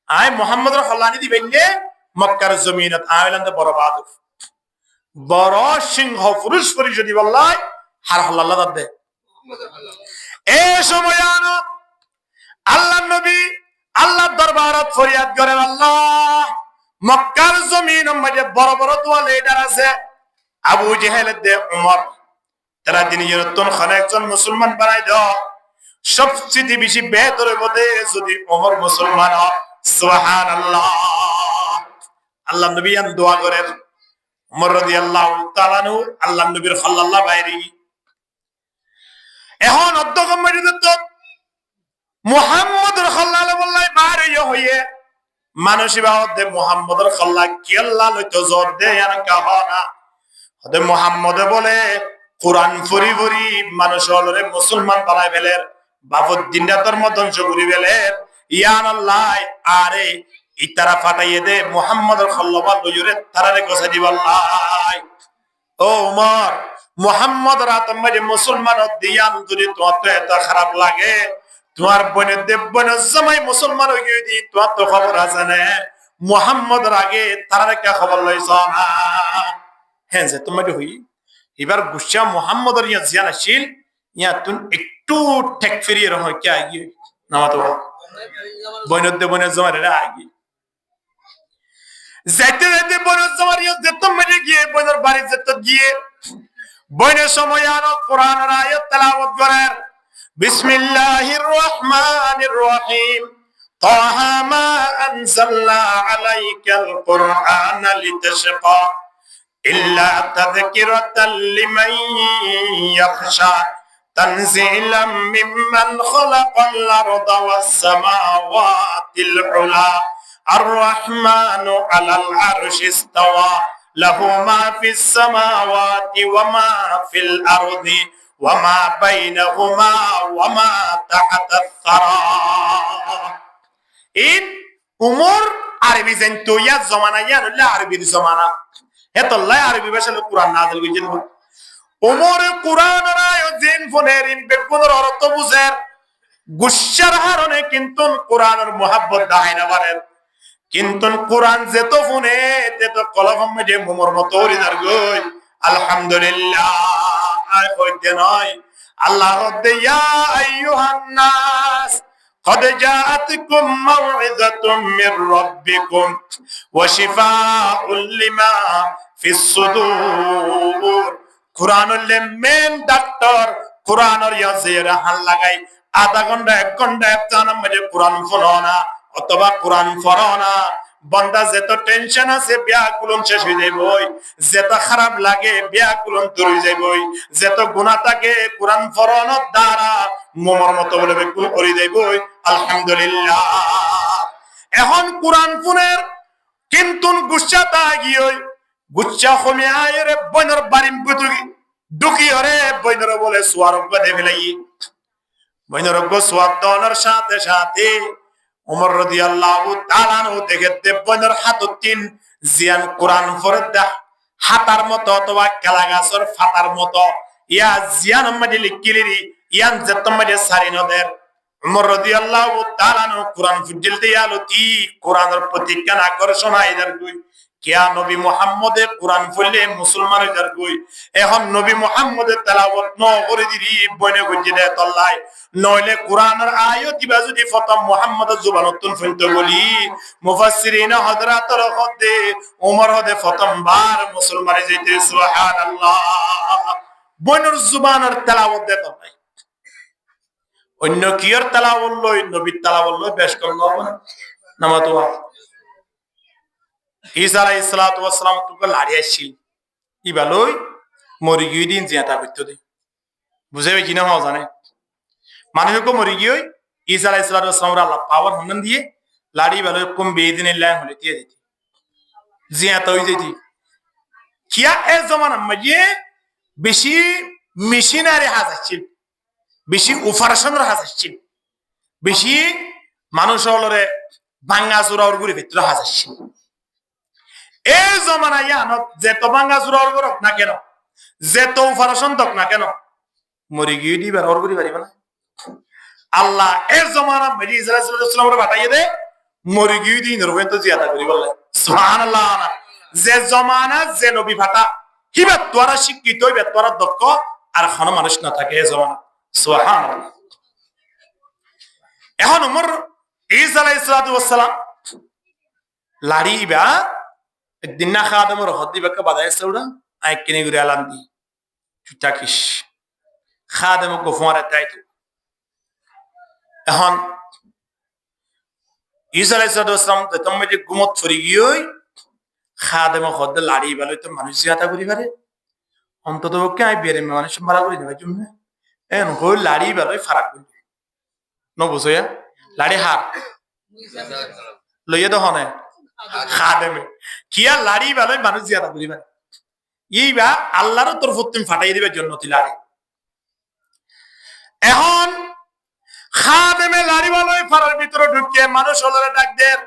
আয় মুহাম্মদের খাল্লা নি দিবেন মক্কার জমিনত আইলাম বড় বাহাদুর বড় সিংহ পুরুষ পরি যদি বললাই হার হাল্লাহ দে এ সময় আল্লাহ নবী আল্লাহ দরবারত ফরিয়াদ করেন আল্লাহ মক্কার জমিন মধ্যে বড় বড় দোয়া লিডার আছে আবু জেহেল দে উমর তারা দিন নতুন খানে একজন মুসলমান বানাই দাও সবচেয়ে বেশি বেহতরের মধ্যে যদি ওমর মুসলমান হয় সুবহানাল্লাহ আল্লাহ নবী আন দোয়া করেন ওমর রাদিয়াল্লাহু তাআলা নু আল্লাহ নবীর খাল্লাল্লাহ বাইরে এখন অধ্যক্ষ মসজিদ মুহাম্মদুর খাল্লাল্লাহ বললাই বাইরে হইয়ে মানুষই বাদে মুহাম্মদুর খাল্লাহ কি আল্লাহ লইতো জোর দে আর কাহনা হদে মুহাম্মদে বলে কোরআন ফুরি ফুরি মানুষ হলরে মুসলমান বানাই ফেলের বাবুদ্দিনটা তোর মতন সগুরি ফেলের ইয়ান আল্লাহ আরে ইতারা ফাটাইয়ে দে মুহাম্মদুর খাল্লাল্লাহ লইরে তারারে গোসা দিবাল্লাহ ও উমর মুহাম্মদ রাতম মাঝে মুসলমান দিয়ান যদি তোমার তো এত খারাপ লাগে তোমার বোনের দেব বোনের জামাই মুসলমান হয়ে গিয়ে দি তোমার তো খবর আছে না মুহাম্মদের আগে তারারে কে খবর লইছ না হ্যাঁ যে তোমার হই এবার গুসা মুহাম্মদের ইয়া জিয়ান আসিল ইয়া তুন একটু ঠেক ফিরিয়ে রহ কে আগে নামা তো বোনের দেব বোনের জামাই রে আগে যাইতে যাইতে বোনের জামাই যেত মেরে গিয়ে বোনের বাড়ি যেত গিয়ে বইনের সময় আনো কোরআনের আয়াত তেলাওয়াত করেন বিসমিল্লাহির রহমানির রহিম তাহা মা আনজালনা আলাইকাল কুরআনা লিতাশকা ইল্লা তাযকিরাতাল লিমান ইয়াখশা তানজিলাম মিম্মান খালাকাল আরদা ওয়াস সামাওয়াতিল উলা আর রহমানু আলাল আরশি ইসতাওয়া له ما في السماوات وما في الأرض وما بينهما وما تحت الثرى إن أمور عربي زنتو يا زمانا يا لا عربي زمانا هذا الله عربي بس القرآن نازل بيجنب أمور القرآن لا يزين فنيرين بكون رأت بوزر غشر هارونه كنتم القرآن المحبة داعينا بارد কিন্তু কোরআন যেত ফোনে তেত কলম মধ্যে মোমর মতো হরিদার গই আলহামদুলিল্লাহ আর কইতে নয় আল্লাহ রব্বে ইয়া আইয়ুহান নাস قد جاءتكم موعظة من ربكم وشفاء لما في الصدور কোরআনের মেন ডাক্তার কোরআনের ইয়াজির হাল লাগাই আধা ঘন্টা 1 ঘন্টা একটানা মধ্যে কোরআন পড়ো না অথবা কোরআন পড়ো না বান্দা যত টেনশন আছে ব্যাকুলন শেষ হয়ে যাইবই যত খারাপ লাগে ব্যাকুলন দূর হয়ে যাইবই যত গুনাহ থাকে কোরআন পড়ানোর দ্বারা মোমর মতো বলে বেকুল করে যাইবই আলহামদুলিল্লাহ এখন কোরআন পুনের কিন্তু গুচ্ছাতা গিয়ে গুচ্ছা কমে আয়রে বইনর বাড়ি বুতুকি ঢুকি হরে বইনর বলে সোয়ারক দে ফেলাই বইনর গো সোয়াব দনের সাথে সাথে উমর রাদিয়াল্লাহু তাআলা নু দেখতে বনের হাততিন জিয়ান কোরআন ফরদা হাতার মতো অথবা কালাগাছর ফাতার মতো ইয়া জিয়ান মধ্যে লিখিলিরি ইয়ান যেতম মধ্যে সারিনদের উমর রাদিয়াল্লাহু তাআলা নু কোরআন ফুজিল দিয়ালতি কোরআনের প্রতি কেন আকর্ষণ আইদার কই কিয়া নবী মুহাম্মদে কোরআন পড়লে মুসলমান হইদার কই এখন নবী মুহাম্মদের তেলাওয়াত ন করে দিরি বনে গজি দে তল্লাই নইলে কোরআনের আয়াত দিবা যদি প্রথম মুহাম্মদের জবানতুন ফিনতে বলি মুফাসসিরিন হযরতের হদে ওমর হদে প্রথমবার মুসলমানে যাইতে সুবহানাল্লাহ বনের জবানের তেলাওয়াত দে তল্লাই অন্য কিয়র তেলাওয়াত লই নবীর তেলাওয়াত লই বেশ করলো না নামাতো ঈসা আলাইহিস সালাতু ওয়াস সালাম তো লাড়ি আসছিল ইবালই মরি গিয়ে দিন জিয়াতা করতে দে বুঝাবে কি না হওয়া জানে মানুষকে মরি গিয়ে ঈসা আলাইহিস সালাতু ওয়াস সালাম আল্লাহ পাওয়ার হনন দিয়ে লাড়ি বালই কম বেদিনিল্লাহ হলে দিয়ে দিতি জিয়াতা হই যেতি কিয়া এ জামানা মাঝে বেশি মেশিনারি হাজারছিল বেশি অপারেশনের হাজারছিল বেশি মানুষ হলরে ভাঙ্গা চুরার গুড়ি ভিতরে হাজারছিল এই জমানা ইয়ানত যেত ভাঙ্গা চুরার করক না কেন যেত অপারেশন দক না কেন মরি গিয়ে দিবার ওর করি পারিব না আল্লাহ এর জমানা মেজি ইসরাইলের বাটাইয়ে দে মরি গিয়ে দিন রবেন তো জিয়াদা করি বললে সুবহানাল্লাহ। যে জমানা যে নবী ফাটা হিবে তোরা শিক্ষিত হইবে তোরা দক্ষ আর কোনো মানুষ না থাকে এ জমানা। সুবহানাল্লাহ। এখন উমর ঈসা আলাইহিস সালাম লাড়িবা একদিন না খাদেমর হদ্দি বাক্কা বাদাইছে ওরা আই কিনে ঘুরে আলাম দি চুটাকিস খাদেম গোফমারে তাইতো। এখন ঈসা আলাইহিস সালাম তুমি যে গুমত ফরি গিয়ে খাদেম হদ্দে লাড়িবা লইতো মানুষ জিয়াতা করি পারে অন্তত পক্ষে আই বেরে মানুষ মারা করি দেবে তুমি এন হই লাড়িবা লই ফারাক করি ন বুঝয়া লাড়ি হাত লইয়ে তো হনে খাদেমে কিয়া লাড়ি ভালো মানুষ জিয়াদা করিবা এইবা আল্লাহর তরফ তুমি ফাটাই দিবে জন্য লাড়ি। এখন খাদেমে লাড়ি ভালো ফারার ভিতরে ঢুকিয়ে মানুষ হলরে ডাক দেন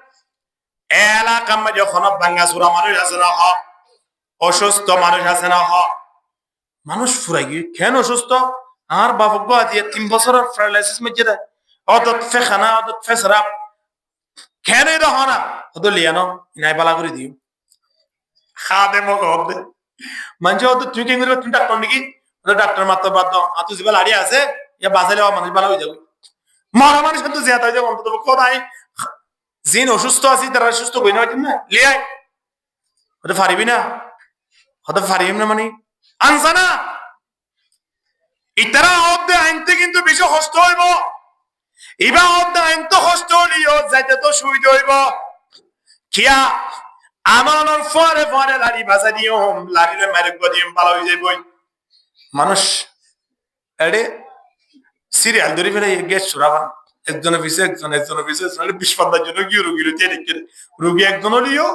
এলাকা মধ্যে যখন ভাঙ্গা চুরা মানুষ আছে না অসুস্থ মানুষ আছে না মানুষ ফুরাই গিয়ে কেন অসুস্থ আর বাবক দিয়ে 3 বছরের প্যারালাইসিস মধ্যে দেয় অদত ফেখানা অদত ফেসরাপ কেন এটা হয় না অত লিয়ানো নাই বালা করে দিও খাদে মগ হবে মানুষ অত তুই কেন করবে তুমি ডাক্তার নাকি ডাক্তার মাত্র বাদ দাও আর তুই লাড়ি আছে ইয়া বাঁচালে মানুষ ভালো হয়ে যাবে মরা মানুষ কিন্তু জিয়াত হয়ে যাবে অন্তত কোথায় জিন অসুস্থ আছি তারা সুস্থ কই না না লিয়াই ওটা পারিবি না হতে পারিবি না মানে আনসা না ইতারা অব্দে আইনতে কিন্তু বেশি কষ্ট হইব ইবা অব্দে আইন তো কষ্ট হলিও যাইতে তো সুবিধা হইব কিয়া আমানোর ফরে ফরে লাড়ি বাজা দিও লাড়িলে মারে গদিম ভালো হয়ে যাইব মানুষ এডে সিরিয়াল ধরে ফেলে গ্যাস ছড়াবান একজনের পিছে একজনের পিছে 20-50 জন কি রোগী রয়েছে দেখে রোগী একজন হলিও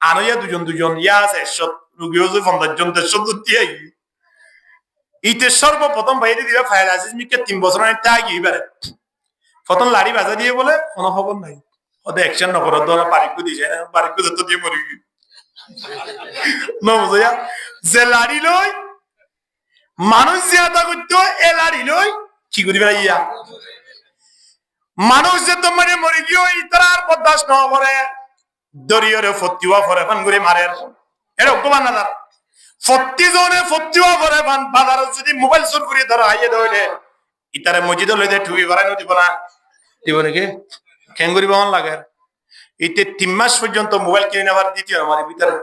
আনইয়া দুজন ইয়া আছে 100 রোগীও যে 50 জন 100 দিয়ে ইতে সর্বপ্রথম বাইরে দিবে ফাইল আজিজ মিকে 3 বছর আগে তাগি এবারে প্রথম লাড়ি বাজা দিয়ে বলে কোনো খবর নাই ওদের অ্যাকশন না করে ধরে বাড়িকু দিছে বাড়িকু যত দিয়ে মরি না বুঝা যে লাড়ি লই মানুষ জিয়াদা করতো এ লাড়ি লই কি করি ইয়া মানুষ যে তোমারে মরি গিয়ে ইতারা আর বরদাস্ত না করে দরিয়রে ফতিওয়া ফরে ফান করে মারে এর অপমান না 40 জনে ফতিওয়া ফরে ফান বাজার যদি মোবাইল চুর করে ধরা আইয়ে দইলে ইতারে মসজিদে লই দে ঠুই ভরাই দিব না দিব নাকি কেন করি বহন লাগে ইতে 3 মাস পর্যন্ত মোবাইল কিনে নেবার দ্বিতীয় আমার ভিতরে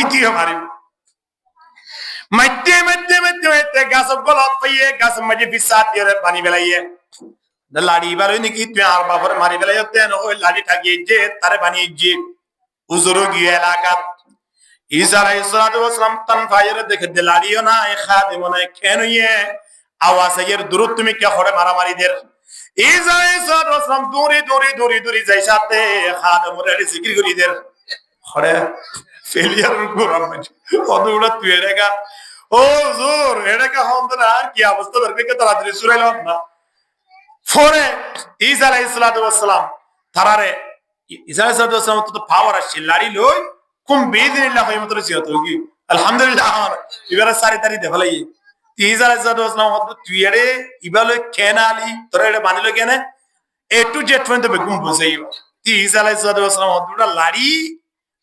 ইতিও মারি মাইতে গাছ গলত পাইয়ে গাছ মাঝে বিসাত দিয়ে পানি বেলাইয়ে লাড়ি বারই নাকি তুই আর বাপরে মারি বেলাইতে ওই লাড়ি ঠাকিয়ে যে তারে বানিয়ে যে হুজুরও গিয়ে এলাকা ঈসা আলাইহিস সালাম তান ফায়রে দেখে দে লাড়িও না এ খাদেম না কেন ইয়ে আওয়াজ এর দূর তুমি কে হড়ে মারামারি দের ঈসা আলাইহিস সালাম দূরে যাই সাথে খাদেমরে জিকির করি দের হড়ে ফেলিয়ার গোরাম অদুড়া তুই এরেগা ও হুজুর এরেগা হন্দনা আর কি অবস্থা ধরবে কে তাড়াতাড়ি সুরাইলাম না ফরে ঈসা আলাইহিস সালাম তারারে ঈসা আলাইহিস সালাম তো পাওয়ার আছে লাড়ি লই কুম বিদিনিল্লাহ হয় মত রসিয়ত হোগি আলহামদুলিল্লাহ এবারে সারি তারি দেখালাই ঈসা আলাইহিস সালাম তুই এরে ইবালে কেনালি তোরা এরে বানিলো কেনে এ টু জেড পর্যন্ত বেগুম বুঝাইও ঈসা আলাইহিস সালাম দুটা লাড়ি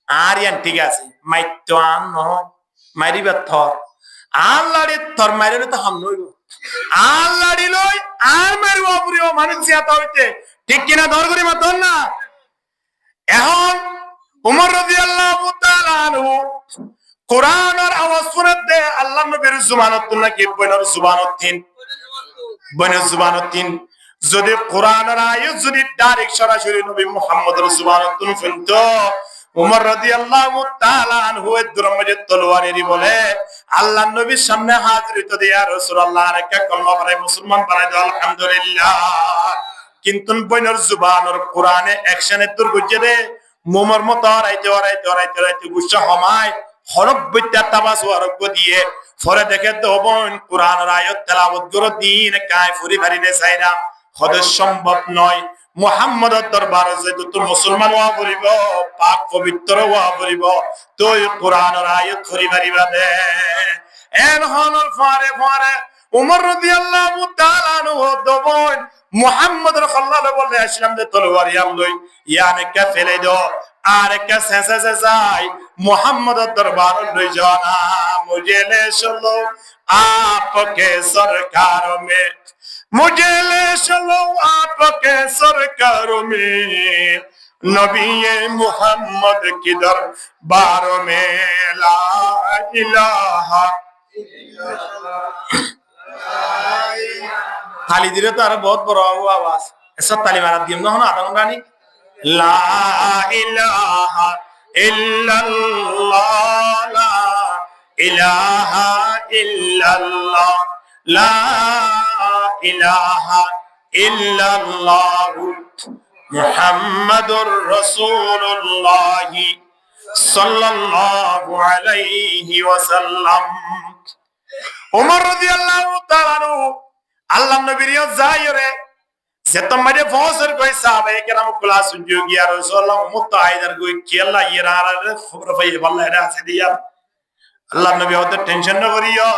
আর ইয়ান ঠিক আছে মাইতো আন নয় মারিবা থর আর লাড়ি থর মারিলে তো হাম নইব আর লাড়ি লই আর মারব পুরিও মানুষ জিয়াতা হইতে ঠিক কিনা দর করি মাতন না। এখন উমর রাদিয়াল্লাহু তাআলা আনহু কোরআনের আওয়াজ শুনতে আল্লাহর নবীর সুবহানাত নাকি বইনের সুবহানাত যদি কোরআনের আয়াত যদি ডাইরেক্ট সরাসরি নবী মুহাম্মদের সুবহানাত শুনতো উমর রাদিয়াল্লাহু তাআলা আনহু দরমজে তলোয়ারেরই বলে আল্লাহর নবীর সামনে হাজির হইতো ইয়া রাসূলুল্লাহ আরেকটা কলমা পড়ে মুসলমান বানাই দাও আলহামদুলিল্লাহ কিন্তু বইনের জুবানের কোরআনে অ্যাকশনে তোর গুজে দে মোমর মত রাইতে গুচ্ছা হমায় হরফ বইতা তাবাস হরফ দিয়ে ফরে দেখে তো বোন কোরআনের আয়াত তেলাওয়াত করে দিন কায় ফুরি ভারিনে চাইরা হদে সম্ভব নয় মুহাম্মদের দরবারে যেহেতু তো মুসলমান হওয়া পড়িব পাক পবিত্র হওয়া পড়িব তুই কোরআনের আয়াত ফুরি ভারিবা দে এন হনর ফারে উমর রাদিয়াল্লাহু তাআলা আনহু দবন মুহাম্মদ রাসূলুল্লাহ বলে আসলাম দে তলোয়ার ইয়াম লই ইয়ানে কে ফেলে দাও আর একটা শেষে যাই মোহাম্মদের দরবার লই जाना मुझे ले चलो आपके सरकार में मुझे ले चलो आपके सरकार में नबी मोहम्मद की दरबार में ला इलाहा ताली दिले तो बहुत बड़ा आवाज ऐसा ताली मारा दिम ना आता रानी ला इलाहा इल्लल्लाह ला इलाहा इल्लल्लाह ला इलाहा इल्लल्लाह मुहम्मदुर रसूलुल्लाह सल्लल्लाहु अलैहि वसल्लम उमर রাদিয়াল্লাহু তাআলা আল্লাহর নবীর যায়রে যে তোমারে ফসর কই সাহাবে কেরাম ক্লাস যোগী আর রাসূলুল্লাহ মুতাহিদার কই কি আল্লাহ ইয়ারা খবর পাই বল্লা এরা আছে দিয়া আল্লাহর নবী ওদের টেনশন না করিও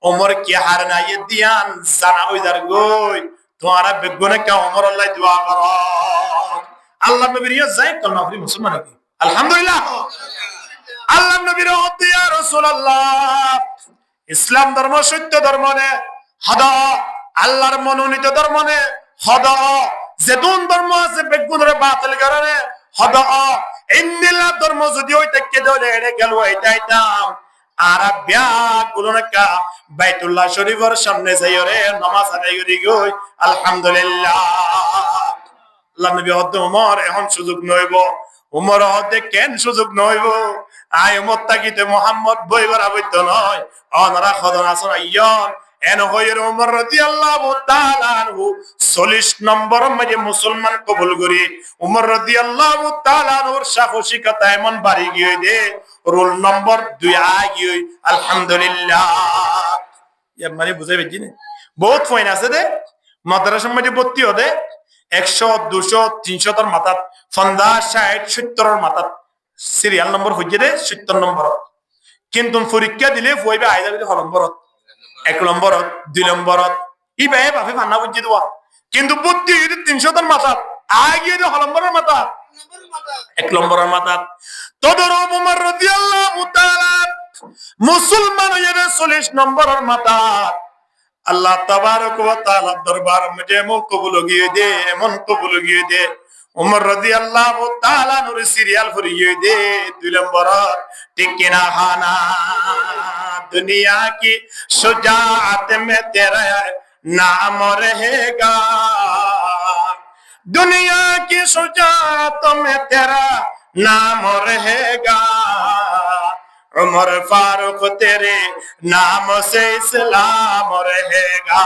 ওমর কি হার না দিয়ান জানা ওইদার কই তোমারা বেগুনে কা ওমর আল্লাহ দোয়া করো আল্লাহর নবীর যাই কলমা পড়ি মুসলমান কি আলহামদুলিল্লাহ আল্লাহর নবীর ওতে ইয়া রাসূলুল্লাহ ইসলাম ধর্ম সত্য ধর্ম নে হদা আল্লাহর মনোনীত ধর্ম নে হদা যেদুন ধর্ম আছে বেগুনরে বাতিল করে হদা ইন্দিলা ধর্ম যদি হইতে কে দলে এড়ে গেল এটাইতাম আর বিয়া গুলোনকা বাইতুল্লাহ শরীফের সামনে যাইরে নামাজ আদায় করি গই আলহামদুলিল্লাহ আল্লাহ নবী হতে ওমর এখন সুযোগ নইব উমর হতে কেন সুযোগ নইব আই উমর তাকিতে মোহাম্মদ বইবার হইত নয় অনরা খদন আসন আইয়ন এন হইর উমর রাদিয়াল্লাহু তাআলা আনহু 40 নম্বর মাঝে মুসলমান কবুল করি উমর রাদিয়াল্লাহু তাআলা আনহুর সাহসিকতা এমন বাড়ি গিয়ে দে রোল নম্বর 2 আগিয়ে আলহামদুলিল্লাহ ইয়া মানে বুঝাই বেজি না বহুত পয়েন্ট আছে দে মাদ্রাসার মধ্যে ভর্তি হতে 100 200 300 এর মাথাত 50 60 70 এর মাথাত সিরিয়াল নম্বর হইছে দে 70 নম্বর কিন্তু পরীক্ষা দিলে হইবে আইদাবিতে হল নম্বরত 1 নম্বরত 2 নম্বরত ই ভাই বাপে মানা বুঝি দেওয়া কিন্তু বুদ্ধি 300 এর মাথাত আগিয়ে দে হল নম্বরের মাথাত 1 নম্বরের মাথাত তদর উমর রাদিয়াল্লাহু তাআলা মুসলমান হয়ে 40 নম্বরের মাথাত আল্লাহ তাবারক ওয়া তাআলা দরবার মধ্যে এমন কবুল গিয়ে দে এমন কবুল গিয়ে দে উমর রাদিয়াল্লাহু তাআলা নূর সিরিয়াল ফরিয়ে দে 2 নম্বর ঠিক কিনা হানা দুনিয়া কি সুজাআত মে তেরা নাম रहेगा दुनिया की सुजात में तेरा नाम रहेगा उमर फारूक तेरे नाम से इस्लाम रहेगा